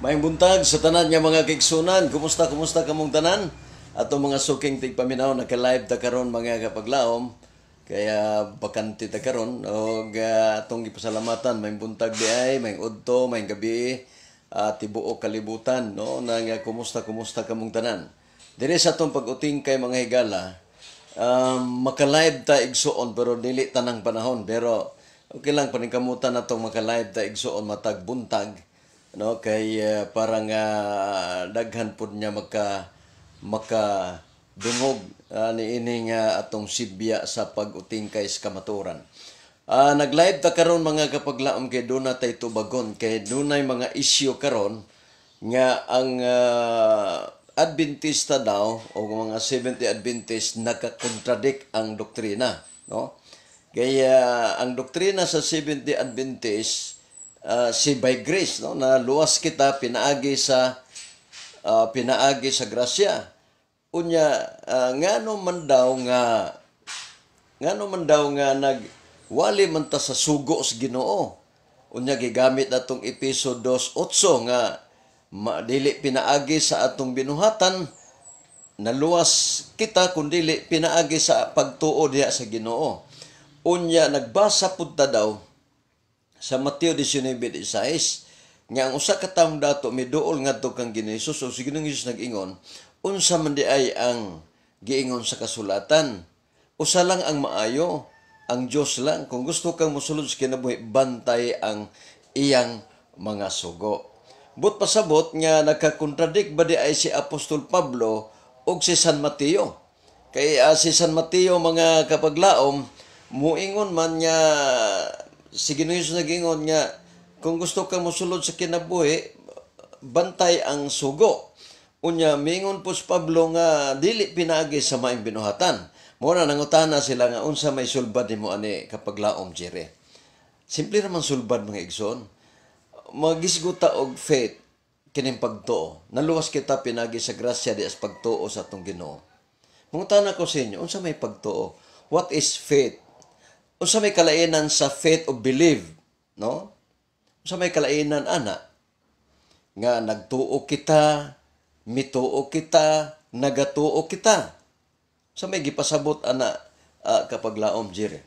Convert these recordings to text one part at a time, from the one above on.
Maayong buntag sa tanan nga mga kaigsunan. Kumusta kamong tanan? Ato mga suking tigpaminaw naka-live ta karon mga kapaglaom. Kaya bakante ta karon og atong gipasalamatan maayong buntag di ay, maayong udto, maayong gabi at tibuok kalibutan no nang kumusta kamong tanan. Diri sa atong pag-uting kay mga higala, maka-live ta igsuon pero dili tanang panahon pero okay lang paningkamutan natong maka-live ta igsuon matag buntag no kay parang daghan pud niya maka dungog niini nga atong sibya sa pag-uting kay kamaturan. Nag-live ta karon mga kapaglaom kay duna tay tubagon kay dunay mga isyu karon nga ang Adventista daw o mga Seventh Adventist nagka-contradict ang doktrina, no? Kaya ang doktrina sa Seventh Adventist si by grace, no, na luwas kita pinaagi sa grasya. Unya ngano man daw nga wali man ta sa sugo sa Ginoo. Unya gigamit atong Episo 2:8 nga dili pinaagi sa atong binuhatan naluwas kita kun dili pinaagi sa pagtuo diha sa Ginoo. Unya nagbasa pud ta daw sa Mateo 19:16 nga ang usa ka taong dato miduol ngadto kang Ginoong Hesus o si Ginoong Hesus nag-ingon unsa man di ay ang giingon sa kasulatan, usa lang ang maayo, ang Dios lang. Kung gusto kang mosulod sa kinabuhi, bantay ang iyang mga sugo. But pasabot nga nagka-contradict ba di ay si Apostol Pablo o si San Mateo. Kay si San Mateo mga kapaglaom, muingon man nga si Ginoong Hesus nag-ingon nga kung gusto kang mosulod sa kinabuhi, bantay ang sugo. Unya mingon po si Pablo nga dili pinaagi sa maing binuhatan. Mura nangutana sila nga unsa may sulbad nimo ani kapaglaom jere. Simple naman sulbad mga igsoon. Magisguta og faith kining pagtuo. Naluwas kita pinagi sa grasya di as pagtuo sa atong Ginoo. Mungutana ko sa inyo, unsa may pagtuo? What is faith? Unsa may kalainan sa faith of belief, no? Unsa may kalainan ana? Nga nagtuo kita, mituo kita, nagatuo kita. Sa may gipasabot ana kapaglaom jire.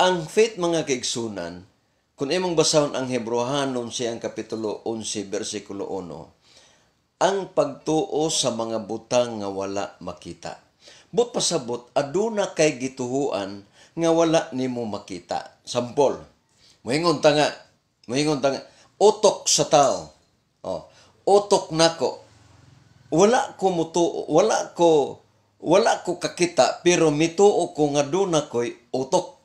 Ang faith mga kaigsunan, kung imong basahon ang Hebrehanon siyang kapitulo 11 bersikulo 1, ang pagtuo sa mga butang nga wala makita. But pasabot aduna kay gituhuan nga wala nimo makita. Sampol. Moingon ta nga, utok sa tao. Utok nako. Wala ko kakita pero mituo ko nga duna koy utok.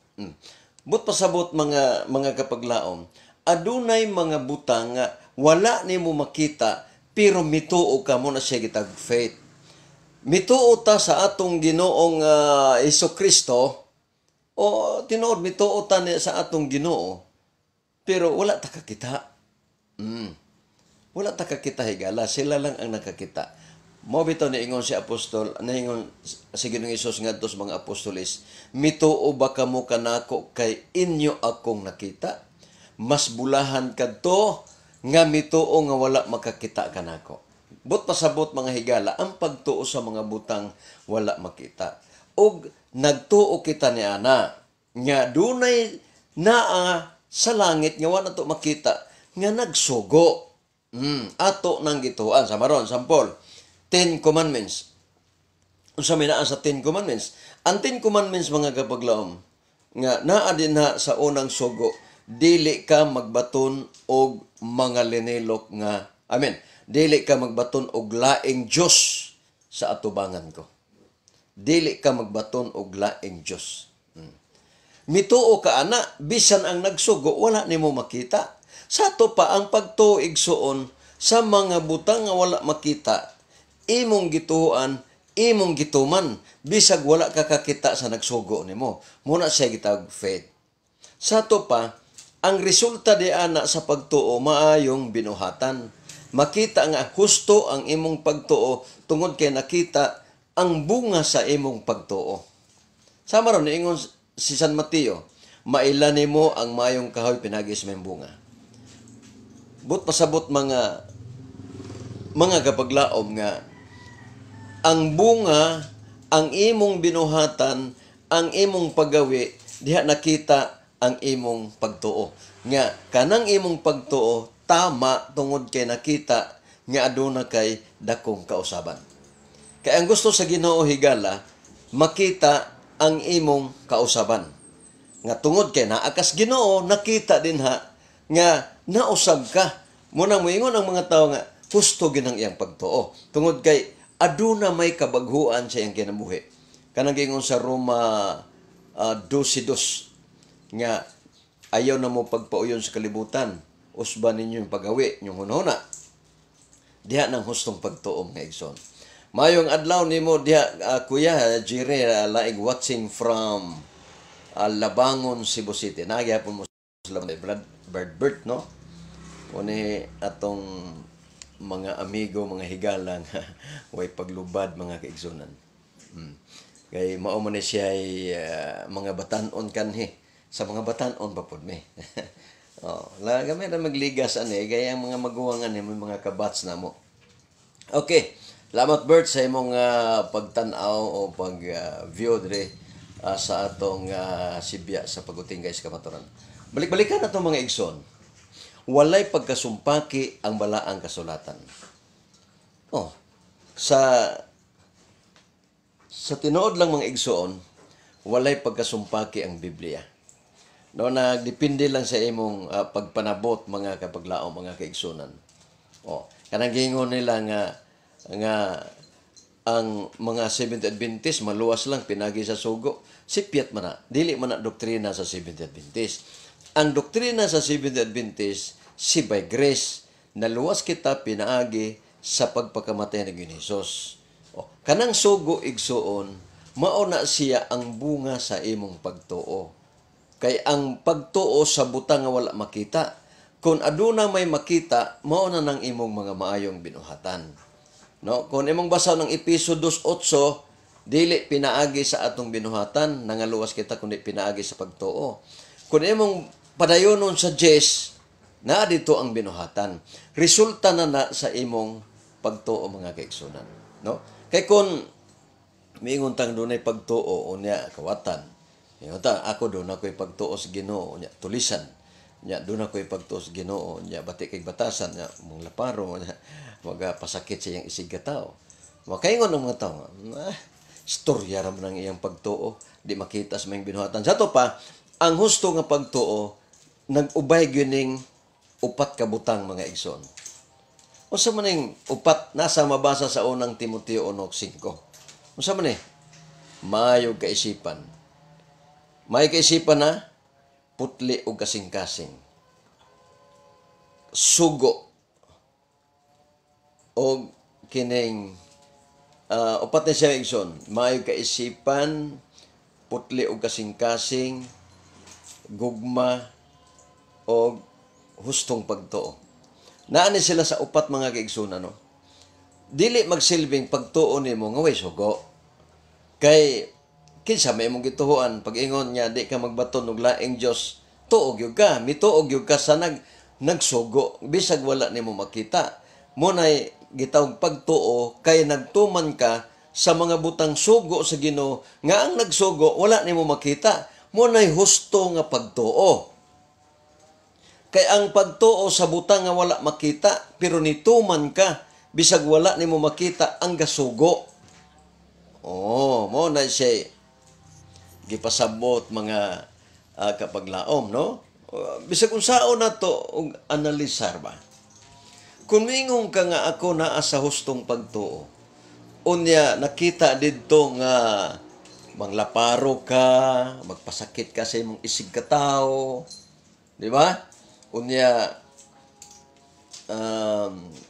But pasabot mga kapaglaom, adunay mga butang nga wala nimo makita pero mituo ka mo na siya gitag faith. Mituo ta sa atong Ginoong Jesucristo o tinuod mituo ta sa atong Ginoo pero wala ta kakita. Wala ta kakita higala, sila lang ang nakakita. Mao bitaw niingon si apostol, naingon si Ginoong Hesus ngadto sa mga apostoles, mituo ba kamo kanako kay inyo akong nakita? Mas bulahan kadto nga mituo nga wala makakita kanako. But pasabot mga higala, ang pagtuo sa mga butang wala makita. Og nagtuo kita ni ana nga dunay naa sa langit nga wala to makita nga nagsugo. Ato nang gituan sa maron sampol. 10 Commandments. Unsa may naa sa 10 Commandments? Ang 10 Commandments mga kapaglaom nga naa din na sa unang sugo, dili ka magbaton og mga linilok nga amen. Dili ka magbaton og laing Dios sa atubangan ko. Dili ka magbaton og laing Dios. Mituo ka ana bisan ang nagsugo wala nimo makita. Sa to pa ang pagtuo igsuon sa mga butang nga wala makita. Imong gituan, imong gituman, bisag wala ka kakita sa nagsugo nimo. Muna siya gitawag faith. Sa to pa, ang resulta di ana sa pagtuo maayong binuhatan. Makita nga husto ang imong pagtuo tungod kay nakita ang bunga sa imong pagtuo. Sama ron niingon si San Mateo, maila nimo ang maayong kahoy pinagis may bunga. but pasabot mga kapaglaom nga ang bunga, ang imong binuhatan, ang imong paggawi, diha nakita ang imong pagtuo. Nga, kanang imong pagtuo, tama tungod kay nakita nga aduna kay dakong kausaban. Kaya ang gusto sa Ginoo higala, makita ang imong kausaban. Nga tungod kay naakas Ginoo, nakita din nga nausab ka. Munang moingon ang mga tao nga, husto ginang iyang pagtuo. Tungod kay aduna may kabaghuan sa iyang kinabuhi. Kanang gingon sa Roma 12:2 nga ayaw na mo pagpauyon sa kalibutan, usban ninyo yung pagawi, yung hunahuna. Diha nang hustong pagtuo nga igsoon. Mayong adlaw nimo diha Kuya Jire laig watching from Labangon, Cebu City. Nagyapon mo sa Bird, no? Uni atong mga amigo, mga higalang, way paglubad, mga kaigsunan. Kay mao man siya ay mga batanon kanhi. Sa mga batanon pa pod mi. Gamay na magligas ani kay ang mga maguwangan ni mga kabats na mo. Okay. Salamat Bert sa imong pagtan-aw o pag-view dire sa atong Sibya sa Paguting guys kamaturan. Balik-balikan na itong mga igsoon. Walay pagkasumpaki ang balaang kasulatan. Sa tinuod lang mga igsoon, walay pagkasumpaki ang Biblia. No, nagdepende lang sa imong pagpanabot mga kapaglaom, mga kaigsunan. Kanang gingon nila nga ang mga Seventh Adventist maluwas lang pinagi sa sugo. Sipyat man na, dili man na doktrina sa Seventh Adventist. Ang doktrina sa Seventh Adventist, si by grace, naluwas kita pinaagi sa pagpakamatay ng Hesus. Kanang sugo igsuon, mauna siya ang bunga sa imong pagtuo. Kay ang pagtuo sa butang nga wala makita. Kung aduna may makita, mauna ng imong mga maayong binuhatan. No? Kung imong basa ng Episodos 8, dili pinaagi sa atong binuhatan, nangaluwas kita kundi pinaagi sa pagtuo. Kung imong padayonon sa Jes, na dito ang binuhatan. Resulta na sa imong pagtuo mga kaigsunan. No? Kay kung miingon tang dunay pagtuo unya kawatan. Ako doon ako'y pagtuo sa Ginoo unya tulisan. Nya doon ako'y pagtuo sa Ginoo unya bati kay batasan nya mong laparo nya magapasakit sa iyang isig ka tao. Makaingon ng mga tao, istorya ra man ang iyang pagtuo, di makita sa mga binuhatan. Sa to pa, ang husto nga pagtuo nag-ubay gyuning upat ka butang mga igsoon. Unsa man ning upat nasa mabasa sa unang Timoteo 1:5. Unsa man ni? Maayong kaisipan. May kaisipan na putli og kasing-kasing. Sugo o kining upat na siya igsoon. Maayong kaisipan, putli og kasing-kasing, gugma o hustong pagtuo. Naani sila sa upat mga kaigsunan, no? Dili magsilbing pagtuo nimo nga way sugo. Kay kinsa may mong gituhuan pag ingon niya di ka magbaton og laing Dios, tuog gyud ka, mituog gyud ka sa nagsugo bisag wala nimo makita. Munay gitawag pagtuo kay nagtuman ka sa mga butang sugo sa Ginoo nga ang nagsugo wala nimo makita. Munay husto nga pagtuo. Kay ang pagtuo sa butang nga wala makita, pero nituman ka, bisag wala nimo makita ang gasugo. Mo na siya gipasabot mga kapaglaom, no? Bisag unsaon na to og analisar ba? Kung mingong ka nga ako naa sa hustong pagtuo, unya nakita didto nga manglaparo ka, magpasakit ka sa imong isig ka tao, di ba? Unya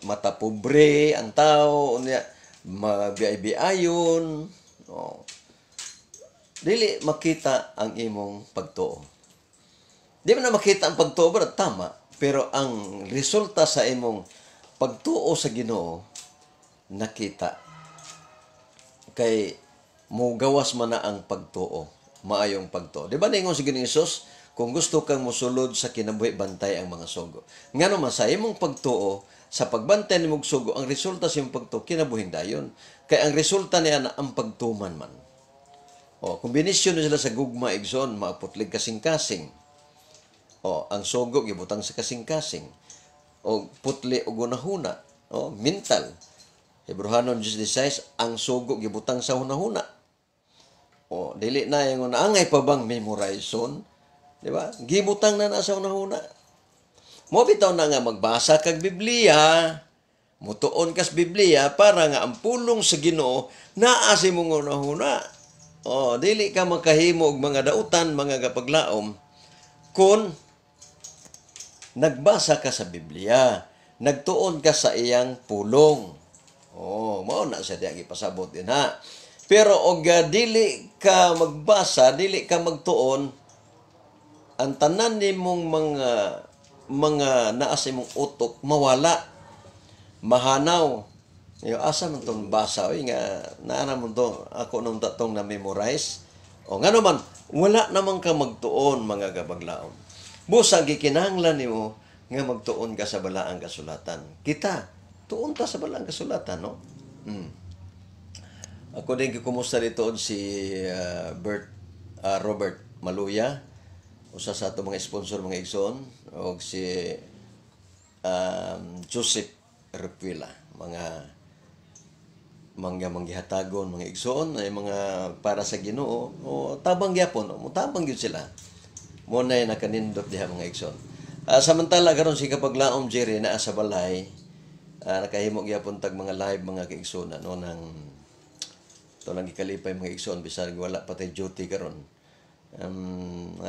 mata pobre ang tao, unya mabiay-biayon, no. Dili makita ang imong pagtuo. Di man na makita ang pagtuo ba tama, pero ang resulta sa imong pagtuo sa Ginoo nakita. Kay mo gawas man na ang pagtuo, maayong pagtuo. Di ba ningon si Ginoong Hesus, kung gusto kang mosulod sa kinabuhi, bantay ang mga sugo. Nga naman sa imong pagtuo, sa pagbantay ni mong sugo, ang resulta sa imong pagtuo, kinabuhing dayon. Kaya ang resulta niya na ang pagtuman man. O, kombinasyon na sila sa gugma, igsoon, maaputlig kasing-kasing. O, ang sugo, gibutang sa kasing-kasing. O, putli o gunahuna. O, mental. Hebrehanon 16, ang sugo, gibutang sa hunahuna. O, dili na yung naangay pa bang memorization? Di ba? Gibutang na nasa hunahuna. Mo bitaw na nga magbasa kag Biblia, mutuon kas Biblia para nga ang pulong sa Ginoo naa sa imong hunahuna. O, dili ka makahimo og mga dautan, mga kapaglaom kun nagbasa ka sa Biblia, nagtuon ka sa iyang pulong. Oh, mao na sa diya gipasabot din ha. Pero og dili ka magbasa, dili ka magtuon, ang tanan nimong mga naa sa imong utok mawala, mahanaw. Yo asa man tong basa oy nga naa na mo to ako nung tatong na memorize. O nga naman wala naman ka magtuon mga kabaglaon. Busa gikinahanglan nimo nga magtuon ka sa balaang kasulatan. Kita tuon ta sa balaang kasulatan, no? Ako din kikumusta dito si Robert Maluya, usa sa ato mga sponsor mga igsoon, og si Joseph Repuela, mga manggihatagon, mga igsoon, ay mga para sa Ginoo, o tabang gyapon, mo tabang gyud sila. Mo na nakanindot diha mga igsoon. Samantala karon si kapaglaom Jerry naa sa balay, nakahimo gyapon tag mga live mga kaigsoon no nang to lang gikalipay mga igsoon bisan wala patay duty karon.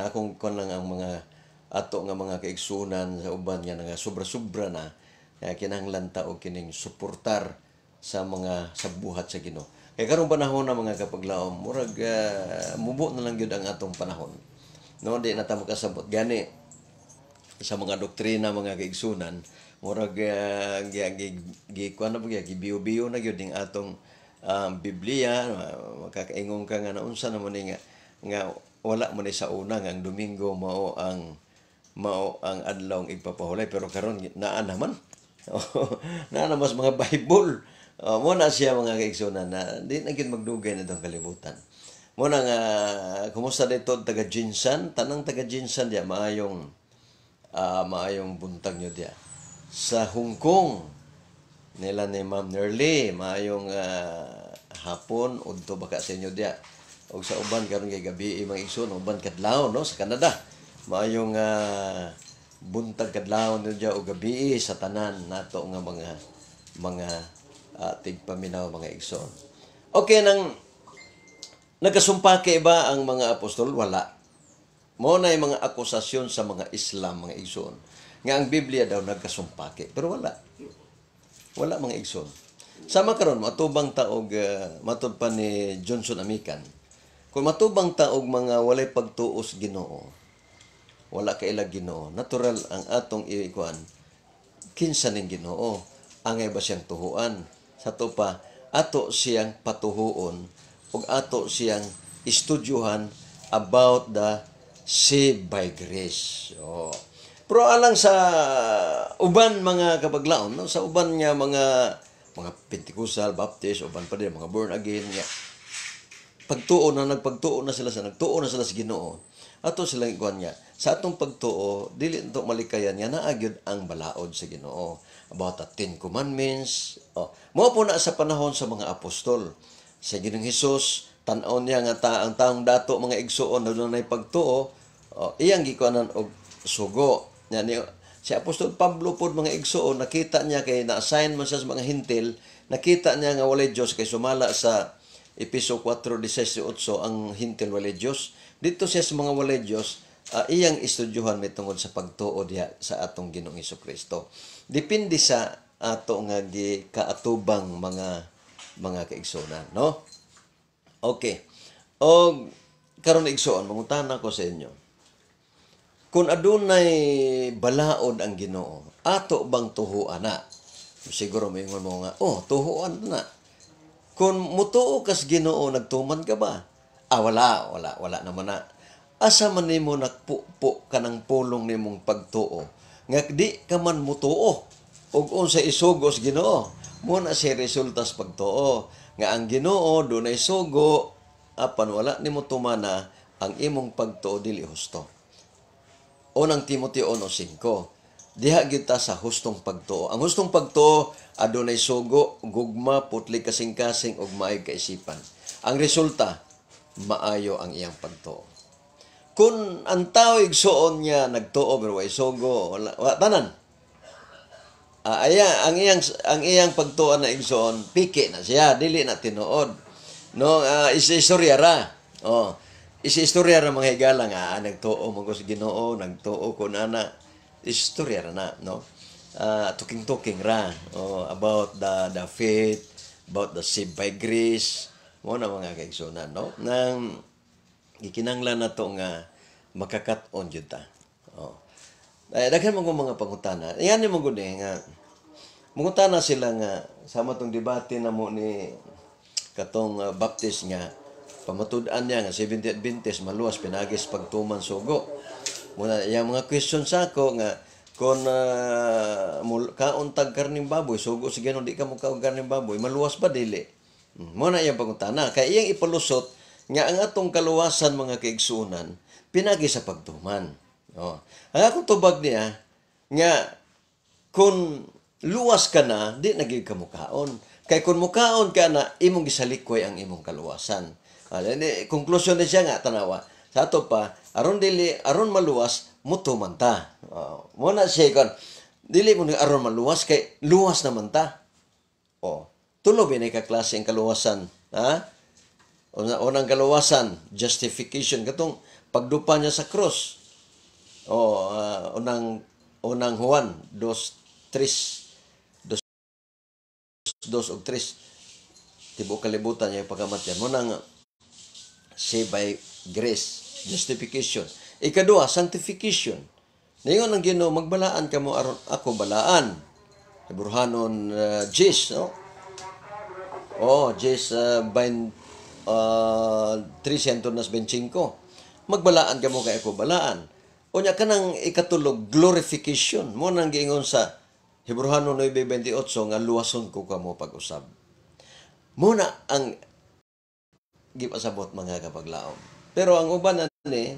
Akong kon lang ang mga ato nga mga kaigsunan sa uban nga nga sobra-sobra na kinahanglan ta og kining suportar sa mga sa buhat sa Ginoo. Kay karong panahon na mga kapaglaom, murag mubo na lang gyud ang atong panahon. No, di na ta makasabot gani sa mga doktrina mga kaigsunan, murag kuan na gibiyo-biyo na gyud ning atong Biblia. Makakaingon ka nga naunsa na mo ni nga wala mo ni sa una nga ang Domingo mao ang adlaw ng igpapahulay, pero karon naa naman. Naa na mas mga Bible. Mo na siya mga kaigsunan na di na gyud magdugay na itong kalibutan. Mo na nga kumusta dito taga Jinsan, tanang taga Jinsan dia maayong buntag nyo dia. Sa Hong Kong nila ni Ma'am Nerly, maayong hapon udto baka sa inyo dia. Og sa uban karon kay gabi mga igsoon, uban kadlaw no sa Canada. Maayong buntag kadlaw nyo dia og gabi sa tanan nato nga mga tigpaminaw mga igsoon. Okay, nagkasumpake ba ang mga apostol? Wala. Mo na yung mga akusasyon sa mga Islam, mga igsoon, nga ang Biblia daw nagkasumpake. Pero wala. Wala mga igsoon. Sama karon matubang taog matud pa ni Johnson Amican. Kung matubang taog mga walay pagtuos Ginoo, wala kaila Ginoo, natural ang atong ikuan kinsa ning Ginoo. Angay ba siyang tuhuan? Sa to pa ato siyang patuhuon ug ato siyang istudyuhan about the saved by grace. Pero alang sa uban mga kapaglaom, no? Sa uban nga mga Pentecostal, Baptist, uban pa din mga born again nga nagpagtuo na sila sa Ginoo. Ato silang ikuan nga sa atong pagtuo dili to malikayan nga naa gyud ang balaod sa Ginoo about the 10 commandments. Mao po na sa panahon sa mga apostol. Sa Ginoong Hesus, tan-aw niya nga ang taong dato mga igsoon na dunay pagtuo, iyang gikuanan og sugo. Si Apostol Pablo pod mga igsoon, nakita niya kay na-assign man siya sa mga hintil, nakita niya nga walay Dios kay sumala sa Episo 4:18 ang hintil walay Dios. Dito siya sa mga walay Dios, iyang istudyuhan may tungod sa pagtuo diha sa atong Ginoong Hesukristo. Depende sa ato nga kaatubang mga kaigsonan, no? Okay. O karon igsoon, manguntahan ako sa inyo. Kung adunay balaod ang Ginoo, ato bang tuhuan na? Siguro may ingon mo nga, tuhuan na. Kung mutuo kas Ginoo, nagtuman ka ba? Wala naman na. asa man nimo nagpupo kanang pulong nimong pagtuo nga di ka man mutuo ug unsa isugos Ginoo mo na si resultas pagtuo nga ang Ginoo dunay sugo apan wala nimo tumana ang imong pagtuo dili husto. Unang Timoteo 1:5. Diha gyud ta sa hustong pagtuo. Ang hustong pagtuo adunay sugo, gugma, putli kasing-kasing ug maayong kaisipan. Ang resulta maayo ang iyang pagtuo. Kung ang tao igsuon niya nagtuo pero way sugo, wala tanan. Ang iyang pagtuo na igsuon, piki na siya, dili na tinuod. No, istorya ra. Oh, istorya ra mga higala nga nagtuo mo sa Ginoo, nagtuo ko na istorya ra na, no. Talking ra about the faith, about the saved by grace, mo na mga kaigsunan, no. Nang gikinanglan na to nga makakat-on jud ta. Daghan mga pangutana. Yan mo gud nga mungutana sila nga sama tong debate na mo ni katong Baptist nga pamatud-an niya nga 70 Adventist maluwas pinagis pagtuman sugo. Muna yang mga question sa ako nga kung kaon tag karning baboy sugo sa Ginoo di ka mo kaon karning baboy maluwas ba dili? Muna iyang pangutana kay iyang ipalusot nga ang atong kaluwasan mga kaigsunan pinagi sa pagtuman. Ang akong tubag niya nga kung luwas ka na di nagig ka mukaon. Kay kung mukaon ka na, imong gisalikoy ang imong kaluwasan. Konklusyon na siya nga, tanawa. Sa ato pa, aron maluwas, mutuman ta. Muna siya, dili mo aron maluwas, kay luwas naman ta. Tulo binay ka klase ang kaluwasan. Unang kaluwasan, justification. Katong pagdupa niya sa cross. Unang Juan, 2:3. 2 o 3 tibo kalibutan niya pagkamatyan mo nang saved by grace, justification. Ikadua, sanctification. Ningon ang Ginoo magbalaan kamo aron ako balaan. Burhanon Jes, no? Jes 325. Magbalaan kamo kay ako balaan. Unya kanang ikatulog glorification. Mo nang giingon sa Hebreano 9:28 nga luwason ko kamo pag-usab. Muna ang gipasabot mga kapaglaom. Pero ang uban ani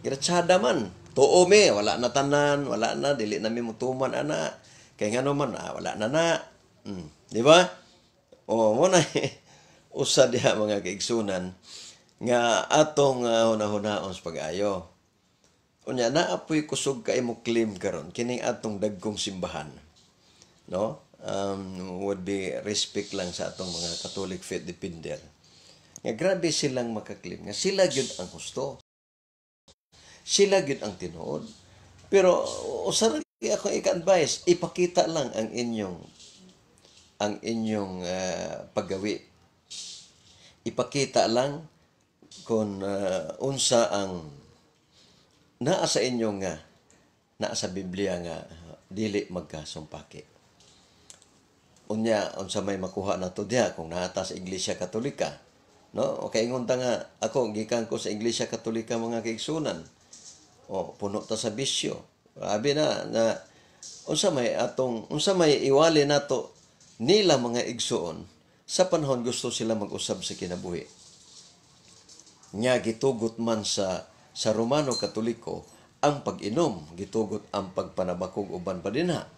giratsada man. Tuo me wala na tanan, wala na dili na mi mutuman ana. Kay ngano man wala na. Di ba? Muna usa diha mga kaigsunan nga atong hunahunahon sa pag-ayo. Unya naapoy kusog kay mo claim karon kining atong dagkong simbahan. No? Would be respect lang sa atong mga Catholic faith defender. Nga grabe silang makaklaim nga sila gyud ang husto. Sila gyud ang tinuod. Pero usara ako ika-advise, ipakita lang ang inyong paggawi. Ipakita lang kung unsa ang naa sa inyo nga naa sa Biblia nga dili magkasumpaki. Unya unsa may makuha nato diha kung naata sa Iglesia Katolika, no? Okay ingon ta nga ako gikan ko sa Iglesia Katolika mga kaigsunan. Puno ta sa bisyo. Abi na unsa may iwali nato nila mga igsuon sa panahon gusto sila mag-usab sa kinabuhi. Nya gitugot man sa Romano Katoliko ang pag-inom, gitugot ang pagpanabakog uban pa dinha.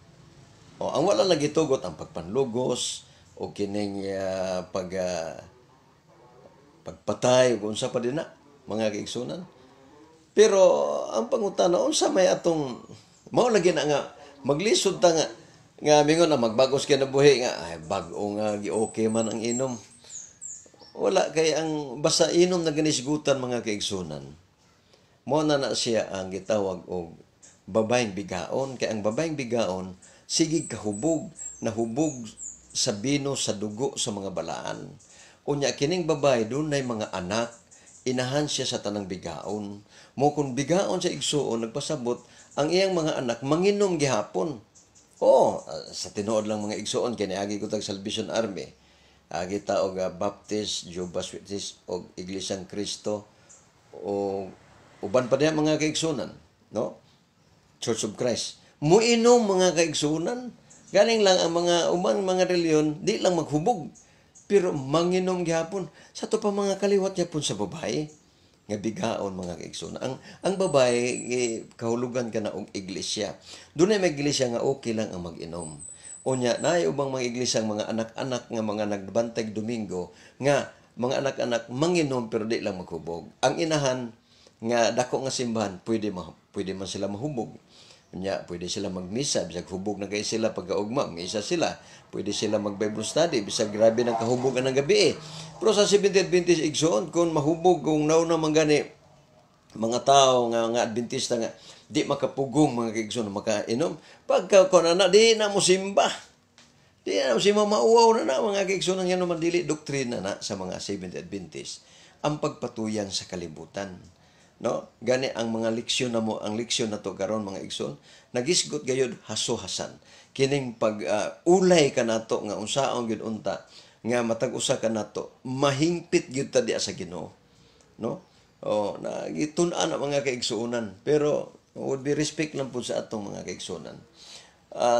Ang wala na gitugot ang pagpanlugos o kining pagpatay ug unsa pa dinha mga kaigsunan. Pero ang pangutana unsa may atong mao lagi na nga maglisod ta nga mingon na magbagos kinabuhi nga bag-o nga gi-okay man ang inom. Wala kay ang basta inom na ginisgutan mga kaigsunan. Mo na siya ang gitawag og babaeng bigaon. Kaya ang babaeng bigaon, sigig kahubog, nahubog sa bino, sa dugo, sa mga balaan. Unya, kining babae, doon na mga anak, inahan siya sa tanang bigaon. Mo kung bigaon sa igsuon, nagpasabot, ang iyang mga anak, manginom gihapon. Sa tinuod lang mga igsuon, kiniagi ko tag Salvation Army. Agi taog Baptist, Jehovah's Witness, o Iglesyang Cristo, o uban pa diha mga kaigsunan, no? Church of Christ. Muinom mga kaigsunan. Galing lang ang mga umang mga reliyon, di lang maghubog. Pero manginom gyapon. Sa to pa mga kaliwat gyapon sa babae nga bigaon mga kaigsunan. Ang babae kahulugan ka na og iglesia. Dunay may iglesia nga okay lang ang mag-inom. Unya naay ubang mga iglesia mga anak-anak nga mga nagbantay Domingo nga mga anak-anak manginom pero di lang maghubog. Ang inahan nga dako nga simbahan pwede man sila mahubog. Nya, pwede sila magmisa, bisag hubog na kayo sila pagkaugma, misa sila. Pwede sila mag-Bible study, bisag grabe ng kahubogan ng gabi. Pero sa 70th Adventist igsoon, kung mahubog, kung nauna man gani, mga tao nga Adventista nga, di makapugong mga kaigsoon, makainom. Pagka na, di na mo simba. Di na mo simba, mauwaw na mga kaigsoon, yan naman dili doktrina na sa mga 70th Adventist. Ang pagpatuyan sa kalibutan. No, gani ang mga leksyon na mo, ang leksyon na to karon mga igsoon, nagisgot gayud haso-hasan kining pag ulay ka nato nga unsaon gyud unta nga matag usa ka nato mahingpit gyud ta diha sa Ginoo, no? O nagitun-an ang mga kaigsuonan, pero would be respect lang pud sa atong mga kaigsuonan.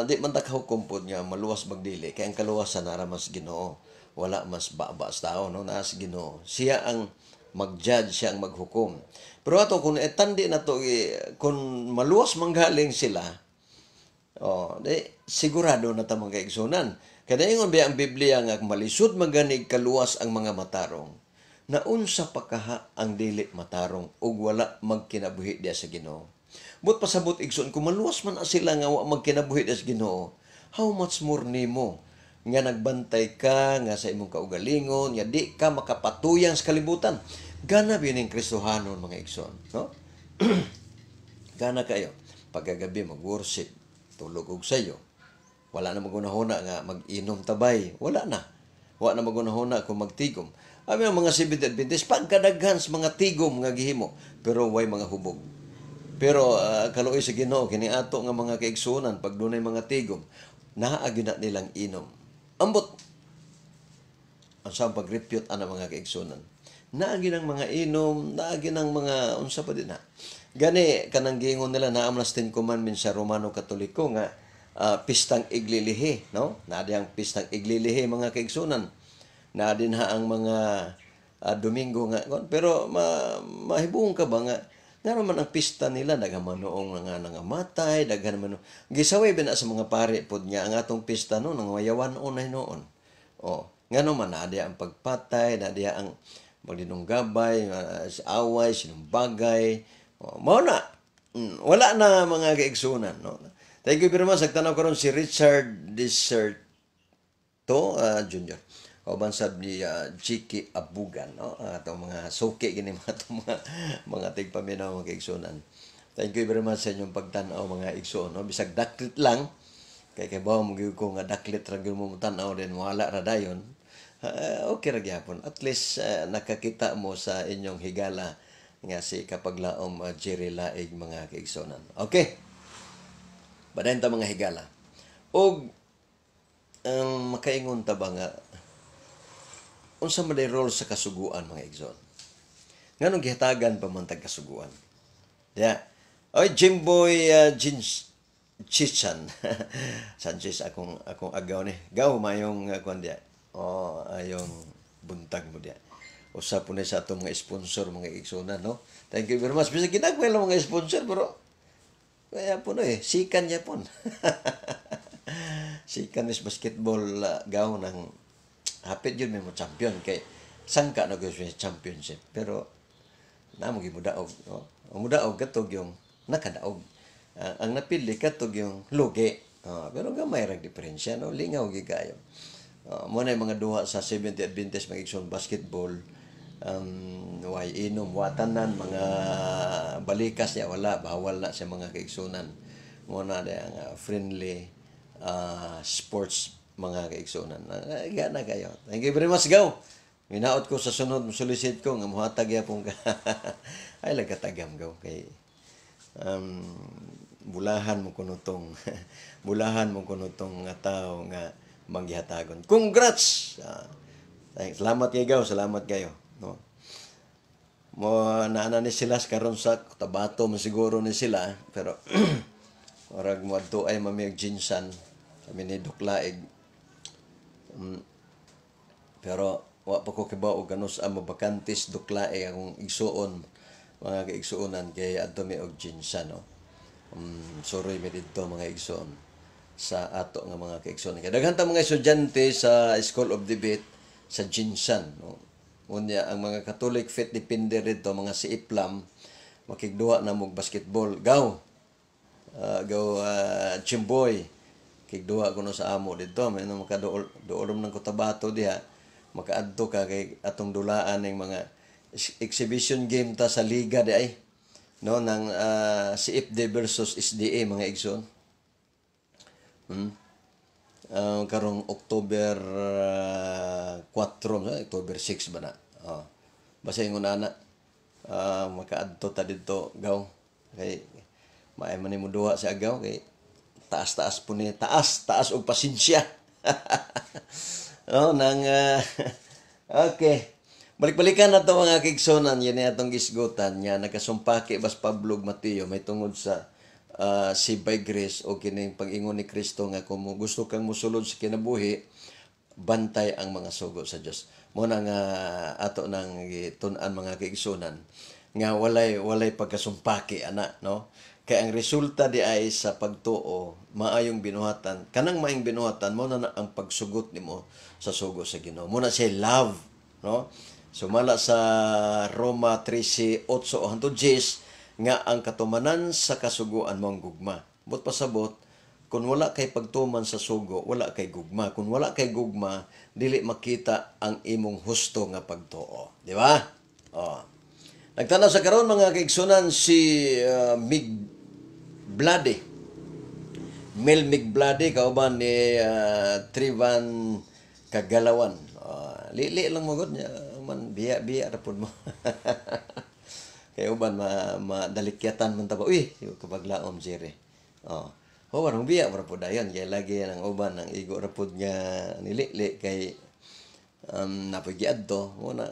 Di man ta kahukom pud nga maluwas magdili kay ang kaluwasan nara mas Ginoo, wala mas baba sa tao, no? Nas Ginoo, siya ang mag-judge, siya ang maghukom. Pero ato kung etandi na to kung maluwas manggaling sila, di sigurado na ta mga kaigsunan. Kada ingon ba ang Biblia nga malisud maganig kaluwas ang mga matarong, na unsa pa kaha ang dili matarong ug wala magkinabuhi diya sa Ginoo. But pasabot igsoon kung maluwas man sila nga wa magkinabuhi diya sa Ginoo, how much more nimo nga nagbantay ka nga sa imong kaugalingon, nga di ka makapatuyang sa kalibutan. Gana bining Kristohanon mga igsoon, no? Gana kayo pagkagabi mag-worship, tulog og sayo. Wala na magunahuna nga mag-inom tabay, wala na. Wala na magunahuna kung magtigom. Ami ang mga Seventh Adventist pagkadaghan sa mga tigom nga gihimo, pero way mga hubog. Pero kaluoy sa Ginoo kini ato nga mga kaigsuonan pag dunay mga tigom, naa gyud na nilang inom. Ambot ang sa pag-repute ana mga kaigsuonan. Naagi ng mga inom, naagi ng mga unsa pa din na. Gani kanang giingon nila na ang 10 commandments sa Romano Katoliko nga pistang iglilihi, no? Naadi ang pistang iglilihi mga kaigsunan. Naadi ha ang mga Domingo nga pero mahibong ka ba nga naman ang pista nila nagamanoong nga nangamatay, daghan man gisaway ba na sa mga pare pod niya ang atong pista no nang mayawan unay noon. Ngano man naadi ang pagpatay, naadi ang magdinunggabay, away, sinumbagay. Mao na. Wala na mga kaigsunan, no? Thank you very much. Nagtanaw karon si Richard Desert Jr. Kauban sab ni Chiki Abugan, no? Atong mga suki gini mga tigpaminaw mga kaigsunan. Thank you very much sa inyong pagtan-aw mga igsoon, no? Bisag daklit lang kay bawo mo ko nga daklit ra gyud mo tan-aw din wala ra dayon. Okay ra gyapon. At least nakakita mo sa inyong higala nga si kapaglaom Jerry Laig mga kaigsonan. Okay. Badayon ta mga higala. Og makaingon ta ba nga unsa man day role sa kasuguan mga igsoon? Nganong gihatagan pa man tag kasuguan? Yeah. Oy Jimboy Chichan. Sanchez akong agaw ni. Gaw mayong kuan dia. Ayong buntag mo diya. Usa po na sa atong mga sponsor, mga igsonan, no? Thank you very much. Bisa ginagway lang mga sponsor, pero kaya po na sikan niya po. Sikan is basketball gaw ng hapit yun may mo champion. Kay sangka na gusto yung championship. Pero namo gimudaog, no? Ang mudaog katog yung nakadaog. Ang napili katog yung lugi. Pero gamay ra diferensya, no? Lingaw gigayo. Muna yung mga duha sa 70 Adventist mga igsoon basketball, way inom, watanan, mga balikas niya, wala, bawal na sa mga kaigsunan. Muna ang friendly sports mga kaigsunan. Gana kayo. Thank you very much, Gaw. Minaot ko sa sunod, solicit ko, nga muhatag yapong ka. Ay, lagkatagam, Gaw. Kay, bulahan mo kunutong, bulahan mo kunutong nga tao nga manggihatagon. Congrats! Salamat kayo, salamat kayo. No? mo naana ni sila karon sa Cotabato man siguro ni sila, pero orag mo adto ay mamiyag ginsan kami ni Duklaig. Pero wa pa ko kibaw og ganus ang mabakantis Duklaig akong igsuon, mga kaigsuonan kay adto mi og ginsan, no. Sorry mi didto mga igsoon sa ato nga mga kaigsoon. Kay daghan ta mga estudyante sa School of Debate sa ginsan, no. Unya ang mga Catholic faith depende rito mga si Iplam makigduwa na mog basketball Chimboy kigduwa kuno sa amo dito may makaduolom ng Cotabato diha makaadto ka kay atong dulaan ning mga exhibition game ta sa liga di ay, no, ng CFD versus SDA mga igsoon. Karong October 4, October 6 ba na? Basta yung una makaadto ta dito gaw. Kay maay man mo duha sa agaw kay taas-taas po ni taas og pasensya. No, okay. Balik-balikan na to mga kigsonan, yan atong gisgutan nya nakasumpaki bas Pablo Mateo may tungod sa si by grace o kining pag-ingon ni Kristo nga kung gusto kang musulod sa kinabuhi, bantay ang mga sugo sa Dios. Mo na nga ato nang tun-an mga kaigsunan nga walay pagkasumpaki ana, no. Kay ang resulta di ay sa pagtuo maayong binuhatan. Kanang maayong binuhatan mo na ang pagsugot nimo sa sugo sa Ginoo. Mo na say love, no. Sumala sa Roma 13:8 hangtod 10 nga ang katumanan sa kasuguan mo ang gugma. But pasabot, kung wala kay pagtuman sa sugo, wala kay gugma. Kung wala kay gugma, dili makita ang imong husto nga pagtuo. Di ba? Nagtanaw sa karon mga kaigsunan si Mig Blade. Mel Migblade, kauban ni Trivan Kagalawan. Lili lang mo gud niya. Man, biya rapod mo. Kaya uban madalikyatan man taba. Uy, kabaglaom jere. Warang biya rapod dayon kay lagi nang uban nang igo rapod nga nilili kay napagiadto mo na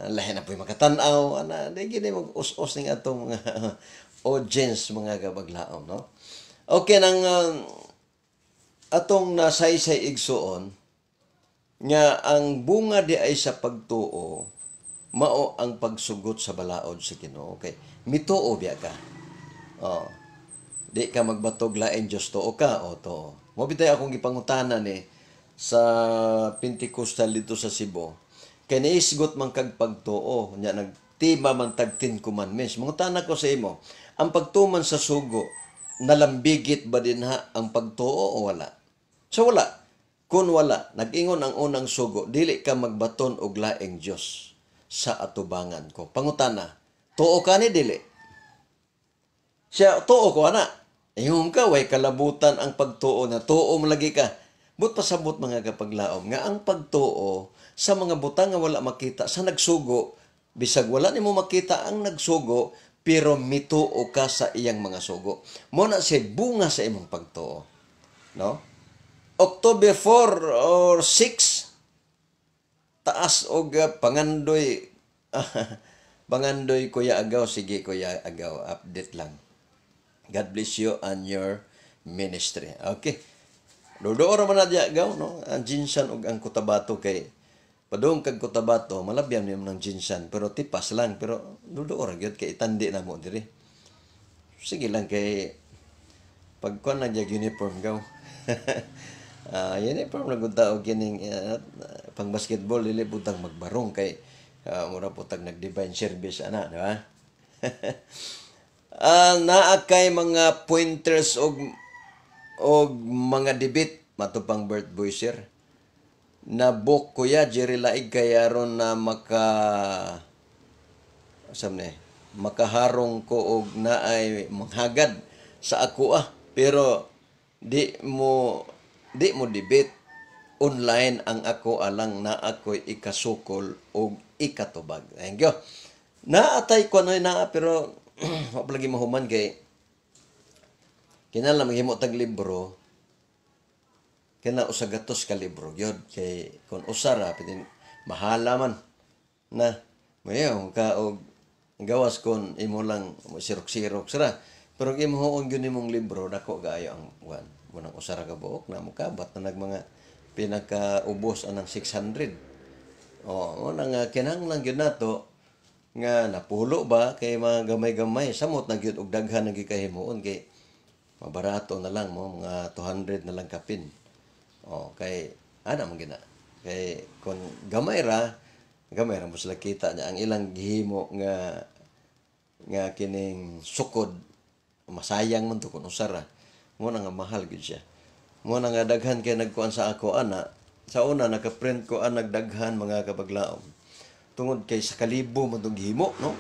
lahi na poy makatan-aw ana di gid mag us-us ning atong mga audience mga kabaglaom, no. Okay nang atong nasaysay igsuon nga ang bunga di ay sa pagtuo mao ang pagsugot sa balaod sa Ginoo. Okay, mituo biya ka. Di ka magbatog lain Dios tuo ka o to. Mo bitay akong gipangutanan sa Pentecostal dito sa Cebu. Kay naisgot man kag pagtuo nya nagtima man tag 10 commandments. Mangutana ko sa imo, ang pagtuman sa sugo nalambigit ba din ang pagtuo o wala? So wala. Kung wala, nag-ingon ang unang sugo, dili ka magbaton og laing Dios sa atubangan ko. Pangutana, tuo ka ni dili? Siya, tuo ko ana. Ayun ka, way kalabutan ang pagtuo na tuo mo lagi ka. But pasabot mga kapaglaom, nga ang pagtuo sa mga butang nga wala makita, sa nagsugo, bisag wala nimo makita ang nagsugo, pero mituo ka sa iyang mga sugo. Muna siya bunga sa imong pagtuo. No? October 4 or 6, taas og pangandoy, pangandoy Kuya Agaw. Sige Kuya Agaw, update lang. God bless you and your ministry. Okay. Dodo man na diya Agaw, no? Ang ginsan og ang Cotabato kay padung kag Cotabato, malabyan niyo ng ginsan, pero tipas lang, pero dodo ra gyud kay itandi na mo diri. Sige lang kay pagkuan na diya uniform Gaw. Uniform na gud og kining pang basketball dili putang magbarong kay mura putag nag-divine service ana, di ba? Naa kay mga pointers og mga debate matupang Bert Boiser na book Kuya Jerry Laig kaya ron na makaharong ko og naay manghagad sa ako pero di mo debate online ang ako alang na ako'y ikasukol o ikatubag. Thank you. Naatay ko na pero wala lagi mahuman kay kinala maghimo tag libro kina usagatos ka libro gyud kay kun usara pidin mahala man na mayo ka og gawas kon imo lang sirok-sirok sira. Pero imong gyud nimong libro dako gaayo ang kuan. Munang usara ka buok na mokabat na mga pinakaubos anang 600. O nang kinahanglan gyud nato nga napulo ba kay mga gamay-gamay samot na gyud og daghan nga gikahimuon kay mabarato na lang mo mga 200 na lang kapin. O kay ana man gina. Kay kon gamay ra mo sila kita niya ang ilang gihimo nga kining sukod masayang man to kun usara. Mo na nga mahal gyud siya. Mo na nga daghan kay nagkuan sa ako ana. Sa una naka-print ko ang nagdaghan mga kabaglaom. Tungod kay sa kalibo man tong gihimo, no?